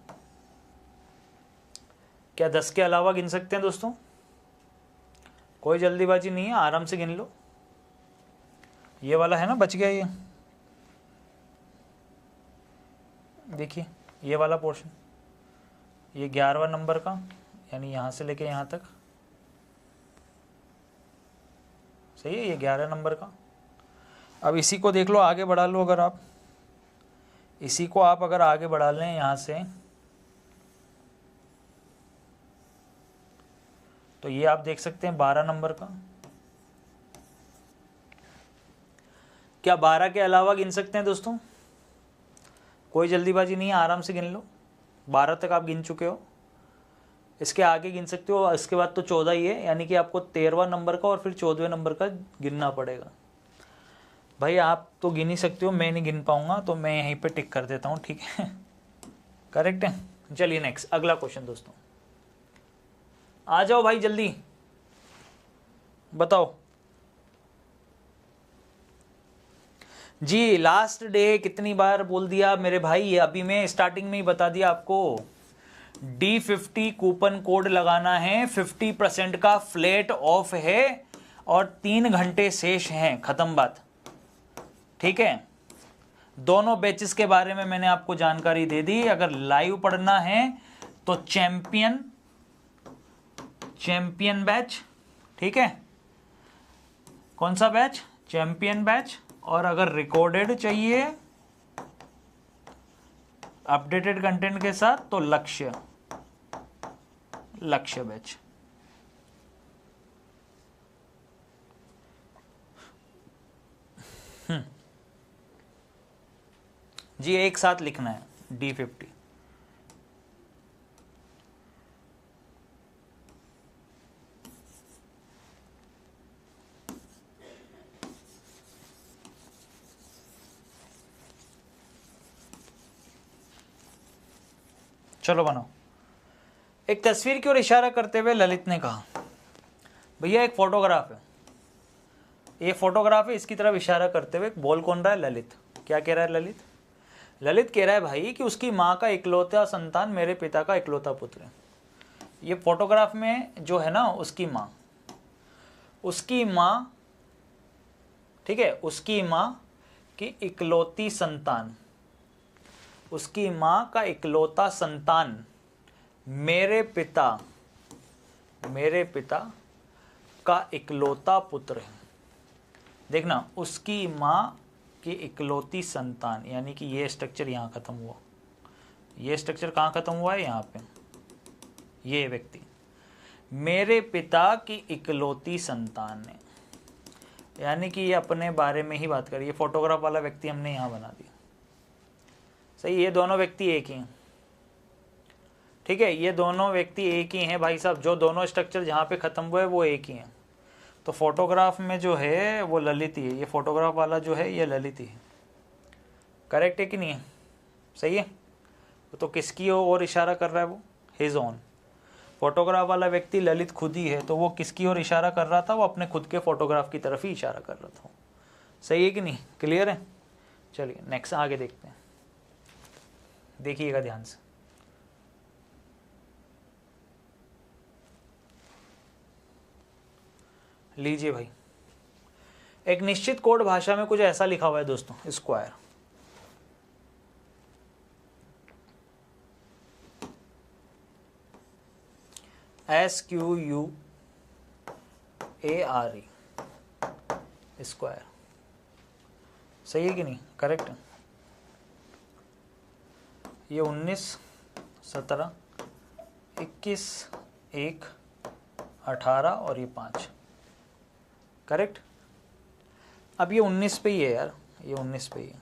क्या 10 के अलावा गिन सकते हैं दोस्तों? कोई जल्दीबाजी नहीं है, आराम से गिन लो। ये वाला है ना, बच गया ये। देखिए ये वाला पोर्शन, ये 11वां नंबर का, यानी यहाँ से लेके यहाँ तक। सही है, ये 11 नंबर का। अब इसी को देख लो, आगे बढ़ा लो। अगर आप इसी को आप अगर आगे बढ़ा लें यहाँ से, तो ये आप देख सकते हैं 12 नंबर का। क्या 12 के अलावा गिन सकते हैं दोस्तों? कोई जल्दीबाजी नहीं है, आराम से गिन लो। 12 तक आप गिन चुके हो, इसके आगे गिन सकते हो। इसके बाद तो 14 ही है, यानी कि आपको 13वां नंबर का और फिर 14वें नंबर का गिनना पड़ेगा। भाई आप तो गिन ही सकते हो, मैं नहीं गिन पाऊंगा, तो मैं यहीं पे टिक कर देता हूँ, ठीक है। करेक्ट है। चलिए नेक्स्ट, अगला क्वेश्चन दोस्तों। आ जाओ भाई जल्दी, बताओ जी। लास्ट डे कितनी बार बोल दिया मेरे भाई, अभी मैं स्टार्टिंग में ही बता दिया आपको। D50 कूपन कोड लगाना है, 50% का फ्लैट ऑफ है और 3 घंटे शेष हैं, खत्म बात। ठीक है, दोनों बैचेस के बारे में मैंने आपको जानकारी दे दी। अगर लाइव पढ़ना है तो चैंपियन बैच, ठीक है। कौन सा बैच? Champion batch. और अगर रिकॉर्डेड चाहिए अपडेटेड कंटेंट के साथ तो लक्ष्य बैच। जी एक साथ लिखना है D50। चलो बनाओ। एक तस्वीर की ओर इशारा करते हुए ललित ने कहा, भैया एक फोटोग्राफ है, ये फोटोग्राफ है, इसकी तरफ इशारा करते हुए बोल कौन रहा है? ललित। क्या कह रहा है ललित? ललित कह रहा है भाई कि उसकी माँ का इकलौता संतान मेरे पिता का इकलौता पुत्र है। ये फोटोग्राफ में जो है ना, उसकी माँ, ठीक है, उसकी माँ की इकलौती संतान, उसकी माँ का इकलौता संतान मेरे पिता का इकलौता पुत्र है। देखना, उसकी माँ की इकलौती संतान, यानी कि ये स्ट्रक्चर यहाँ खत्म हुआ। ये स्ट्रक्चर कहाँ खत्म हुआ है? यहाँ पे। ये व्यक्ति मेरे पिता की इकलौती संतान है, यानी कि ये अपने बारे में ही बात करिए। फोटोग्राफ वाला व्यक्ति हमने यहाँ बना दिया। सही, ये दोनों व्यक्ति एक ही हैं, ठीक है। ये दोनों व्यक्ति एक ही हैं भाई साहब। जो दोनों स्ट्रक्चर जहाँ पे ख़त्म हुए वो एक ही हैं। तो फोटोग्राफ में जो है वो ललित ही है, ये फोटोग्राफ वाला जो है ये ललित ही है। करेक्ट है कि नहीं है? सही है। तो किसकी ओर इशारा कर रहा है वो? His on. फोटोग्राफ वाला व्यक्ति ललित खुद ही है, तो वो किसकी ओर इशारा कर रहा था? वो अपने खुद के फोटोग्राफ की तरफ ही इशारा कर रहा था। सही है कि नहीं? क्लियर है? चलिए नेक्स्ट आगे देखते हैं, देखिएगा ध्यान से। लीजिए भाई, एक निश्चित कोड भाषा में कुछ ऐसा लिखा हुआ है दोस्तों, स्क्वायर। SQUARE, square. सही है कि नहीं? करेक्ट है। ये 19, 17, 21, 1, 18 और ये 5, करेक्ट। अब ये 19 पे ही है यार, ये 19 पे ही है।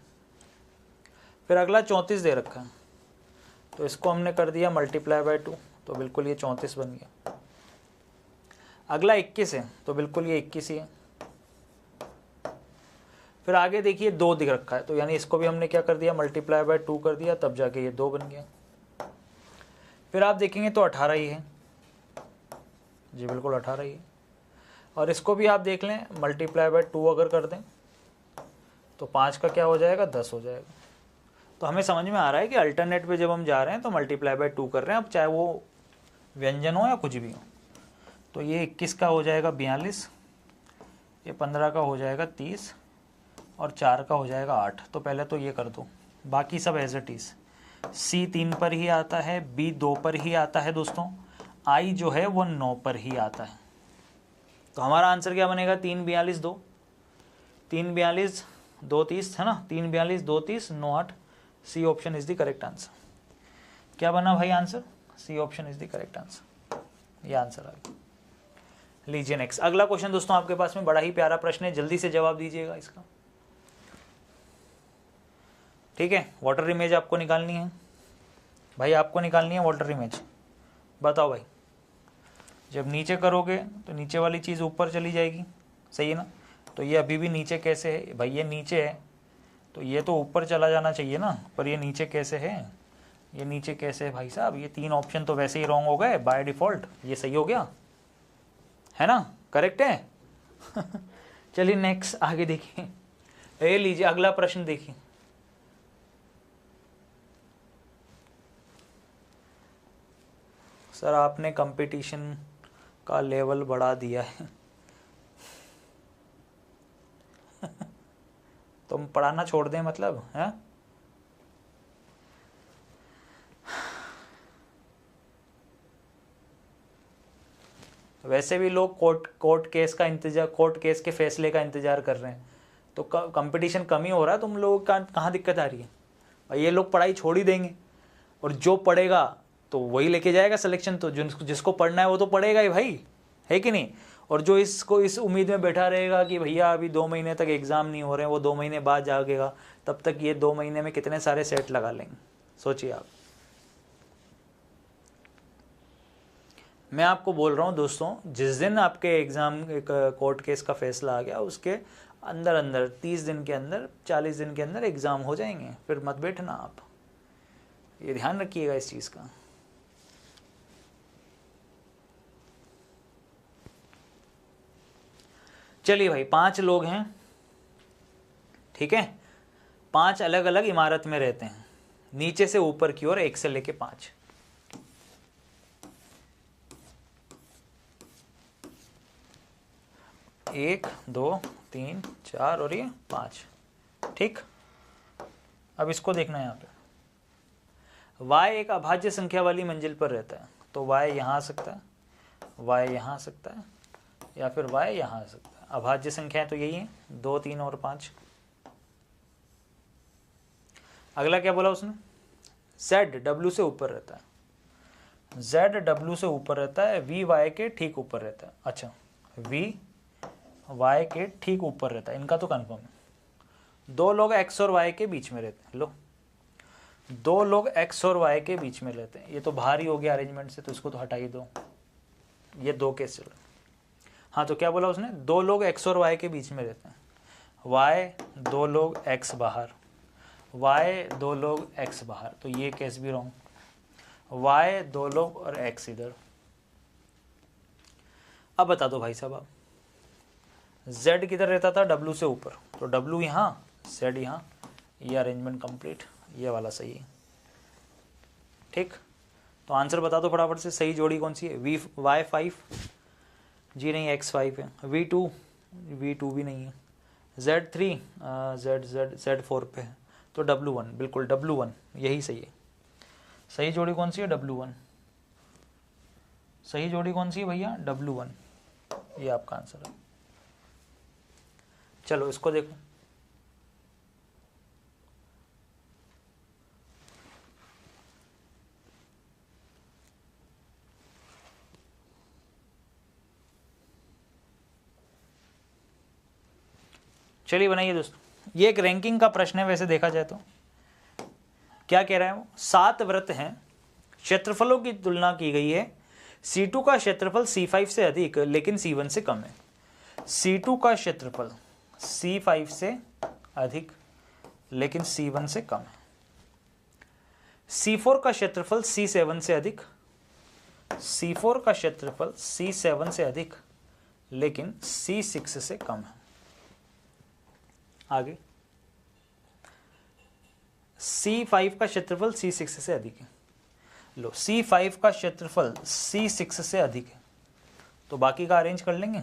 फिर अगला 34 दे रखा है, तो इसको हमने कर दिया मल्टीप्लाई बाय 2, तो बिल्कुल ये 34 बन गया। अगला 21 है, तो बिल्कुल ये 21 ही है। फिर आगे देखिए 2 दिख रखा है, तो यानी इसको भी हमने क्या कर दिया? मल्टीप्लाई बाय 2 कर दिया, तब जाके ये 2 बन गया। फिर आप देखेंगे तो 18 ही है जी, बिल्कुल 18 ही है। और इसको भी आप देख लें, मल्टीप्लाई बाय 2 अगर कर दें तो 5 का क्या हो जाएगा? 10 हो जाएगा। तो हमें समझ में आ रहा है कि अल्टरनेट पे जब हम जा रहे हैं तो मल्टीप्लाई बाय 2 कर रहे हैं, अब चाहे वो व्यंजन हो या कुछ भी हो। तो ये 21 का हो जाएगा 42, ये 15 का हो जाएगा 30 और 4 का हो जाएगा 8। तो पहले तो ये कर दो, बाकी सब एज इट इज़। C 3 पर ही आता है, B 2 पर ही आता है दोस्तों, I जो है वो 9 पर ही आता है। तो हमारा आंसर क्या बनेगा? 3 42 2, 3 42 2 30 है ना, 3 42 2 30 9 8। C option is the correct answer. क्या बना भाई answer? C option is the correct answer, ये आंसर आ गया। लीजिए नेक्स्ट, अगला क्वेश्चन दोस्तों आपके पास में बड़ा ही प्यारा प्रश्न है, जल्दी से जवाब दीजिएगा इसका। ठीक है, वाटर इमेज आपको निकालनी है भाई, आपको निकालनी है वाटर इमेज। बताओ भाई, जब नीचे करोगे तो नीचे वाली चीज़ ऊपर चली जाएगी, सही है ना? तो ये अभी भी नीचे कैसे है भाई? ये नीचे है तो ये तो ऊपर चला जाना चाहिए ना, पर ये नीचे कैसे है? ये नीचे कैसे है भाई साहब? ये 3 ऑप्शन तो वैसे ही रॉन्ग हो गए बाय डिफ़ॉल्ट। ये सही हो गया है ना? करेक्ट है। चलिए नेक्स्ट आगे देखिए, ये लीजिए अगला प्रश्न देखिए। सर आपने कंपटीशन का लेवल बढ़ा दिया है। तुम पढ़ाना छोड़ दें मतलब है? वैसे भी लोग कोर्ट केस का इंतजार, कोर्ट केस के फैसले का इंतजार कर रहे हैं, तो कंपटीशन कम ही हो रहा है। तुम लोगों का कहाँ दिक्कत आ रही है? और ये लोग पढ़ाई छोड़ ही देंगे, और जो पढ़ेगा तो वही लेके जाएगा सिलेक्शन। तो जिसको पढ़ना है वो तो पढ़ेगा ही भाई, है कि नहीं? और जो इसको इस उम्मीद में बैठा रहेगा कि भैया अभी 2 महीने तक एग्ज़ाम नहीं हो रहे हैं, वो 2 महीने बाद जागेगा, तब तक ये 2 महीने में कितने सारे सेट लगा लेंगे, सोचिए आप। मैं आपको बोल रहा हूँ दोस्तों, जिस दिन आपके एग्ज़ाम कोर्ट केस का फैसला आ गया, उसके अंदर अंदर 30 दिन के अंदर, 40 दिन के अंदर एग्ज़ाम हो जाएंगे। फिर मत बैठना आप, ये ध्यान रखिएगा इस चीज़ का। चलिए भाई, 5 लोग हैं, ठीक है? 5 अलग अलग इमारत में रहते हैं, नीचे से ऊपर की ओर 1 से लेके 5। एक, 2, 3, 4 और ये 5, ठीक। अब इसको देखना है यहाँ पे। y एक अभाज्य संख्या वाली मंजिल पर रहता है, तो y यहाँ आ सकता है, y यहाँ आ सकता है, या फिर y यहाँ आ सकता है। अभाज्य संख्याएं तो यही है, 2, 3 और 5। अगला क्या बोला उसने? z w से ऊपर रहता है, z w से ऊपर रहता है, v y के ठीक ऊपर रहता है। अच्छा, v y के ठीक ऊपर रहता है, इनका तो कंफर्म है। 2 लोग x और y के बीच में रहते हैं। लो, 2 लोग x और y के बीच में रहते हैं, ये तो बाहर ही हो गया अरेंजमेंट से, तो इसको तो हटा ही दो। ये 2 केस चल रहे। हाँ, तो क्या बोला उसने? 2 लोग x और y के बीच में रहते हैं, y 2 लोग x बाहर, y 2 लोग x बाहर, तो ये केस भी रॉन्ग। y 2 लोग और x इधर, अब बता दो भाई साहब आप, z किधर रहता था, w से ऊपर, तो w यहाँ, z यहाँ, ये अरेंजमेंट कंप्लीट, ये वाला सही है। ठीक, तो आंसर बता दो फटाफट से, सही जोड़ी कौन सी है, y5 जी नहीं, x5 है, v2 भी नहीं है, z3 z4 पे है, तो w1, बिल्कुल w1 यही सही है। सही जोड़ी कौन सी है, w1। सही जोड़ी कौन सी है भैया, w1, ये आपका आंसर है। चलो इसको देखो, चलिए बनाइए दोस्तों। ये एक रैंकिंग का प्रश्न है वैसे देखा जाए तो। क्या कह रहा है वो, 7 वृत्त हैं, क्षेत्रफलों की तुलना की गई है, C2 का क्षेत्रफल C5 से अधिक लेकिन C1 से कम है। C2 का क्षेत्रफल C5 से अधिक लेकिन C1 से कम है। C4 का क्षेत्रफल C7 से अधिक, C4 का क्षेत्रफल C7 से अधिक लेकिन C6 से कम है। आगे, C5 का क्षेत्रफल C6 से अधिक है। लो, C5 का क्षेत्रफल C6 से अधिक है, तो बाकी का अरेंज कर लेंगे,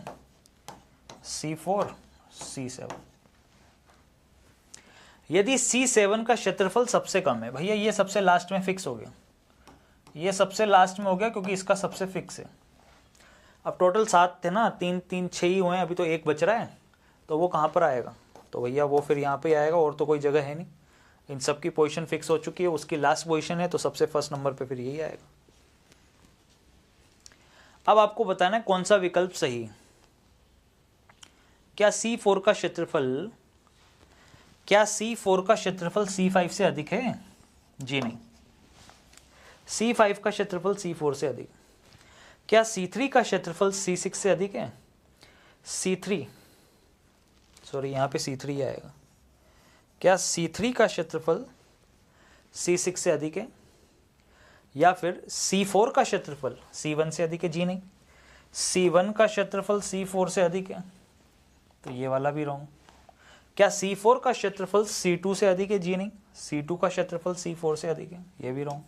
C4 C7। यदि C7 का क्षेत्रफल सबसे कम है, भैया ये सबसे लास्ट में फिक्स हो गया, ये सबसे लास्ट में हो गया क्योंकि इसका सबसे फिक्स है। अब टोटल 7 थे ना, 3 3 6 ही हुए हैं, अभी तो एक बच रहा है, तो वो कहाँ पर आएगा, तो भैया वो फिर यहाँ पे आएगा, और तो कोई जगह है नहीं, इन सब की पोजीशन फिक्स हो चुकी है, उसकी लास्ट पोजीशन है, तो सबसे फर्स्ट नंबर पे फिर यही आएगा। अब आपको बताना है कौन सा विकल्प सही है। क्या C4 का क्षेत्रफल C5 से अधिक है, जी नहीं। C5 का क्षेत्रफल C4 से अधिक। क्या C3 का क्षेत्रफल C6 से अधिक है, यहाँ पे C3 आएगा। क्या C3 का क्षेत्रफल C6 से अधिक है, या फिर C4 का क्षेत्रफल C1 से अधिक है, जी नहीं। C1 का क्षेत्रफल C4 से अधिक है, तो ये वाला भी रॉन्ग। क्या C4 का क्षेत्रफल C2 से अधिक है, जी नहीं। C2 का क्षेत्रफल C4 से अधिक है, ये भी रॉन्ग।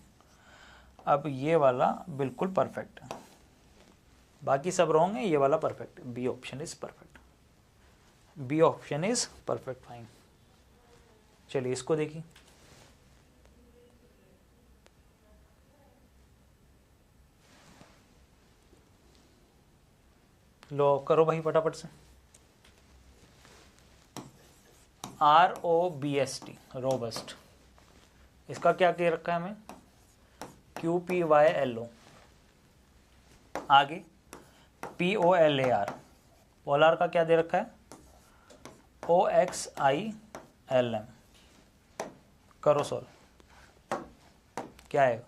अब ये वाला बिल्कुल परफेक्ट है, बाकी सब रॉन्ग है, ये वाला परफेक्ट है। B option is perfect, B option is perfect, fine. चलिए इसको देखिए, लो करो भाई फटाफट से। ROBST, रोबस्ट, इसका क्या कह रखा है हमें, QPYLO। आगे POLAR, पोलार का क्या दे रखा है, OXILM। करो सॉल्व, क्या आएगा,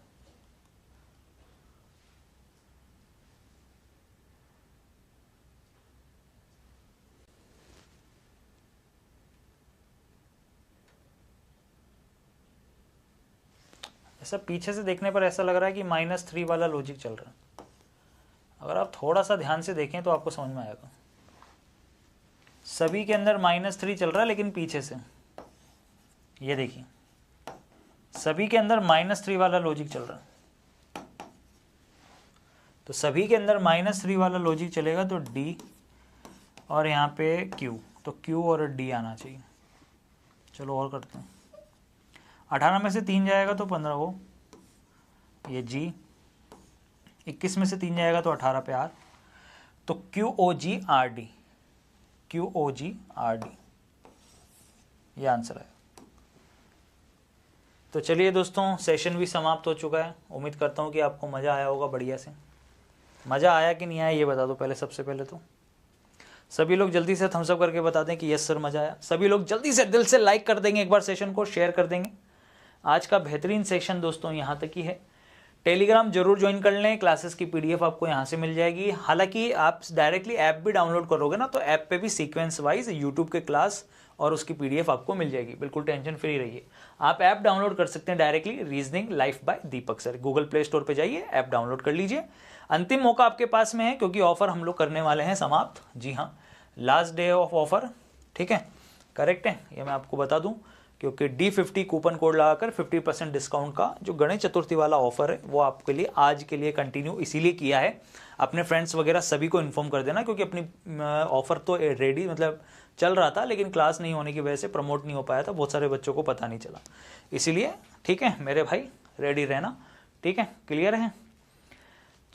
ऐसा पीछे से देखने पर ऐसा लग रहा है कि -3 वाला लॉजिक चल रहा है। अगर आप थोड़ा सा ध्यान से देखें तो आपको समझ में आएगा। सभी के अंदर -3 चल रहा है, लेकिन पीछे से ये देखिए, सभी के अंदर -3 वाला लॉजिक चल रहा है। तो सभी के अंदर -3 वाला लॉजिक चलेगा तो D और यहाँ पे Q, तो Q और D आना चाहिए। चलो और करते हैं, 18 में से 3 जाएगा तो 15 हो, ये G, 21 में से 3 जाएगा तो 18 पे R, तो QOGRD, QOGRD ये आंसर है। तो चलिए दोस्तों, सेशन भी समाप्त हो चुका है। उम्मीद करता हूँ कि आपको मज़ा आया होगा बढ़िया से। मज़ा आया कि नहीं आया ये बता दो पहले, सबसे पहले तो सभी लोग जल्दी से थम्स अप करके बता दें कि यस सर मज़ा आया। सभी लोग जल्दी से दिल से लाइक कर देंगे, एक बार सेशन को शेयर कर देंगे। आज का बेहतरीन सेशन दोस्तों यहाँ तक ही है। टेलीग्राम जरूर ज्वाइन कर लें, क्लासेस की PDF आपको यहाँ से मिल जाएगी। हालांकि आप डायरेक्टली ऐप भी डाउनलोड करोगे ना, तो ऐप पे भी सीक्वेंस वाइज यूट्यूब के क्लास और उसकी PDF आपको मिल जाएगी, बिल्कुल टेंशन फ्री रहिए। आप ऐप डाउनलोड कर सकते हैं directly, reasoning life by Deepak sir. Google play store पे जाइए, ऐप डाउनलोड कर लीजिए। अंतिम मौका आपके पास में है क्योंकि ऑफर हम लोग करने वाले हैं समाप्त। जी हाँ, लास्ट डे ऑफ ऑफर, ठीक है, करेक्ट है, ये मैं आपको बता दूं, क्योंकि D50 कूपन कोड लगाकर 50% डिस्काउंट का जो गणेश चतुर्थी वाला ऑफर है वो आपके लिए आज के लिए कंटिन्यू इसीलिए किया है। अपने फ्रेंड्स वगैरह सभी को इन्फॉर्म कर देना, क्योंकि अपनी ऑफर तो रेडी मतलब चल रहा था, लेकिन क्लास नहीं होने की वजह से प्रमोट नहीं हो पाया था, बहुत सारे बच्चों को पता नहीं चला, इसीलिए ठीक है मेरे भाई रेडी रहना, ठीक है, क्लियर है।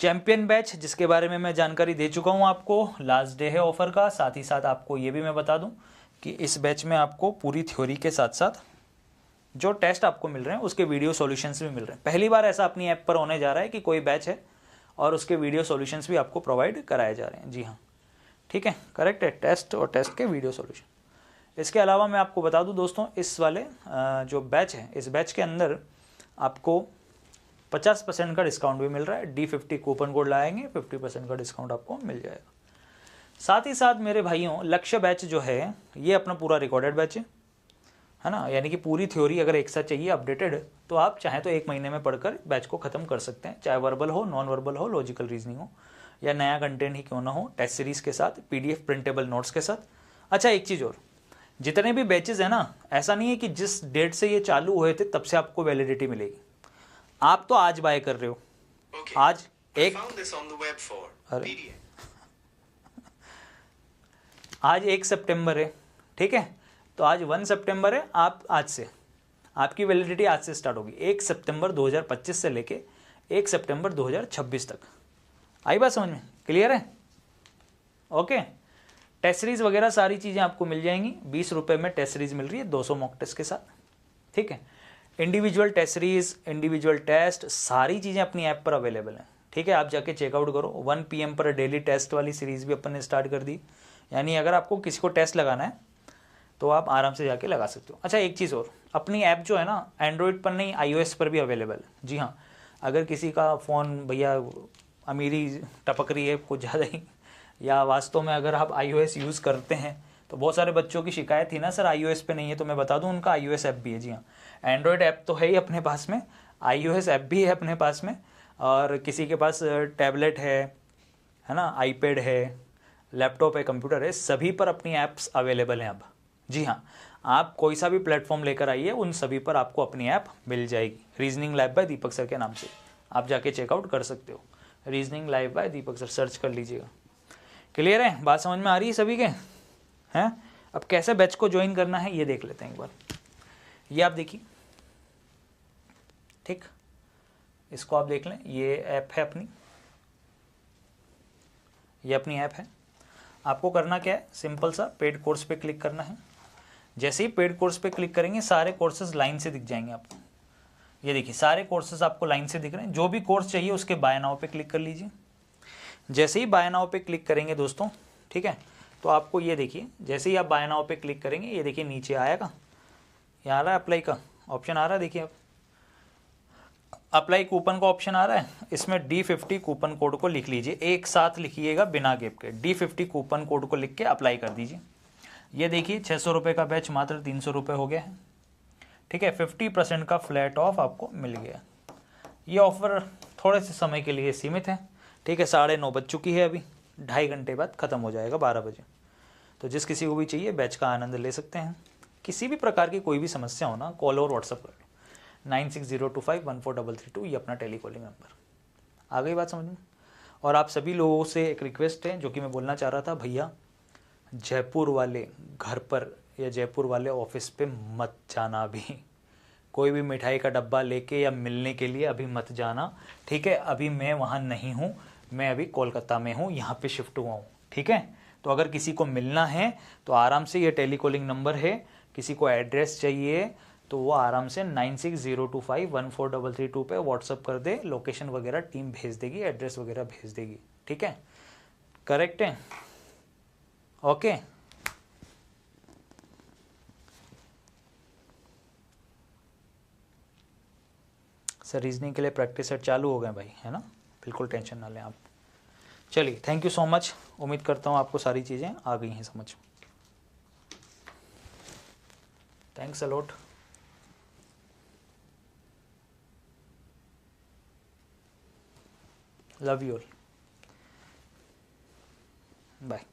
चैंपियन बैच जिसके बारे में मैं जानकारी दे चुका हूँ आपको, लास्ट डे है ऑफर का। साथ ही साथ आपको ये भी मैं बता दूं कि इस बैच में आपको पूरी थ्योरी के साथ साथ जो टेस्ट आपको मिल रहे हैं उसके वीडियो सॉल्यूशंस भी मिल रहे हैं। पहली बार ऐसा अपनी ऐप पर होने जा रहा है कि कोई बैच है और उसके वीडियो सॉल्यूशंस भी आपको प्रोवाइड कराए जा रहे हैं। जी हाँ, ठीक है, करेक्ट है, टेस्ट और टेस्ट के वीडियो सॉल्यूशन। इसके अलावा मैं आपको बता दूं दोस्तों, इस वाले जो बैच है, इस बैच के अंदर आपको 50% का डिस्काउंट भी मिल रहा है। D50 कूपन कोड लाएंगे 50% का डिस्काउंट आपको मिल जाएगा। साथ ही साथ मेरे भाइयों, लक्ष्य बैच जो है ये अपना पूरा रिकॉर्डेड बैच है ना, यानी कि पूरी थ्योरी अगर एक साथ चाहिए अपडेटेड, तो आप चाहे तो 1 महीने में पढ़कर बैच को खत्म कर सकते हैं, चाहे वर्बल हो, नॉन वर्बल हो, लॉजिकल रीजनिंग हो, या नया कंटेंट ही क्यों ना हो, टेस्ट सीरीज के साथ, PDF प्रिंटेबल नोट्स के साथ। अच्छा, एक चीज़ और, जितने भी बैचेज है ना, ऐसा नहीं है कि जिस डेट से ये चालू हुए थे तब से आपको वैलिडिटी मिलेगी। आप तो आज बाय कर रहे हो, आज आज 1 सितंबर है, ठीक है, तो आज 1 सितंबर है, आप आज से आपकी वैलिडिटी आज से स्टार्ट होगी, 1 सितंबर 2025 से लेके 1 सितंबर 2026 तक। आई बात समझ में, क्लियर है? ओके, टेस्ट सीरीज वगैरह सारी चीज़ें आपको मिल जाएंगी। 20 रुपये में टेस्ट सीरीज मिल रही है 200 मॉक टेस्ट के साथ, ठीक है। Individual test series, individual test, सारी चीज़ें अपनी ऐप पर अवेलेबल हैं, ठीक है, आप जाके चेकआउट करो। 1 PM पर डेली टेस्ट वाली सीरीज भी अपन ने स्टार्ट कर दी, यानी अगर आपको किसी को टेस्ट लगाना है तो आप आराम से जाके लगा सकते हो। अच्छा, एक चीज़ और, अपनी ऐप जो है ना एंड्रॉयड पर नहीं iOS पर भी अवेलेबल है। जी हाँ, अगर किसी का फ़ोन भैया अमीरी टपक रही है कुछ ज़्यादा ही, या वास्तव में अगर आप iOS यूज़ करते हैं, तो बहुत सारे बच्चों की शिकायत थी ना सर iOS पे नहीं है, तो मैं बता दूं उनका iOS ऐप भी है। जी हाँ, एंड्रॉयड ऐप तो है ही अपने पास में, iOS ऐप भी है अपने पास में, और किसी के पास टैबलेट है ना, iPad है, लैपटॉप है, कंप्यूटर है, सभी पर अपनी ऐप्स अवेलेबल हैं अब। जी हाँ, आप कोई सा भी प्लेटफॉर्म लेकर आइए, उन सभी पर आपको अपनी ऐप मिल जाएगी। रीजनिंग लाइव बाय दीपक सर के नाम से आप जाके चेकआउट कर सकते हो। रीजनिंग लाइव बाय दीपक सर सर्च कर लीजिएगा। क्लियर है, बात समझ में आ रही है सभी के? हैं, अब कैसे बैच को ज्वाइन करना है ये देख लेते हैं एक बार। ये आप देखिए, ठीक, इसको आप देख लें, ये ऐप है अपनी, ये अपनी ऐप है। आपको करना क्या है, सिंपल सा पेड कोर्स पे क्लिक करना है। जैसे ही पेड कोर्स पे क्लिक करेंगे सारे कोर्सेज लाइन से दिख जाएंगे आपको। ये देखिए सारे कोर्सेज आपको लाइन से दिख रहे हैं। जो भी कोर्स चाहिए उसके बाय नाउ पे क्लिक कर लीजिए। जैसे ही बाय नाउ पे क्लिक करेंगे दोस्तों, ठीक है, तो आपको ये देखिए, जैसे ही आप बाय नाउ पे क्लिक करेंगे ये देखिए नीचे आएगा, यहाँ आ रहा है अप्लाई का ऑप्शन आ रहा है, देखिए आप अप्लाई कूपन का ऑप्शन आ रहा है, इसमें D50 कूपन कोड को लिख लीजिए, एक साथ लिखिएगा बिना गैप के। D50 कूपन कोड को लिख के अप्लाई कर दीजिए। ये देखिए 600 रुपये का बैच मात्र 300 रुपये हो गया है, ठीक है, 50% का फ्लैट ऑफ आपको मिल गया। ये ऑफर थोड़े से समय के लिए सीमित है, ठीक है, 9:30 बज चुकी है, अभी 2.5 घंटे बाद ख़त्म हो जाएगा 12 बजे। तो जिस किसी को भी चाहिए बैच का आनंद ले सकते हैं। किसी भी प्रकार की कोई भी समस्या हो ना, कॉल और व्हाट्सअप कर लो, 9602514332, ये अपना टेलीकॉलिंग नंबर। आ गई बात समझ में? और आप सभी लोगों से एक रिक्वेस्ट है जो कि मैं बोलना चाह रहा था, भैया जयपुर वाले घर पर या जयपुर वाले ऑफिस पे मत जाना अभी। कोई भी मिठाई का डब्बा लेके या मिलने के लिए अभी मत जाना, ठीक है। अभी मैं वहाँ नहीं हूँ, मैं अभी कोलकाता में हूँ, यहाँ पे शिफ्ट हुआ हूँ, ठीक है। तो अगर किसी को मिलना है तो आराम से, ये टेलीकॉलिंग नंबर है, किसी को एड्रेस चाहिए तो वो आराम से 9602514332 पे व्हाट्सअप कर दे, लोकेशन वगैरह टीम भेज देगी, एड्रेस वगैरह भेज देगी, ठीक है, करेक्ट है, ओके। सर रीजनिंग के लिए प्रैक्टिस सेट चालू हो गए भाई, है ना, बिल्कुल टेंशन ना लें आप। चलिए, थैंक यू सो मच, उम्मीद करता हूँ आपको सारी चीज़ें आ गई हैं समझ। Thanks a lot, love you all, bye.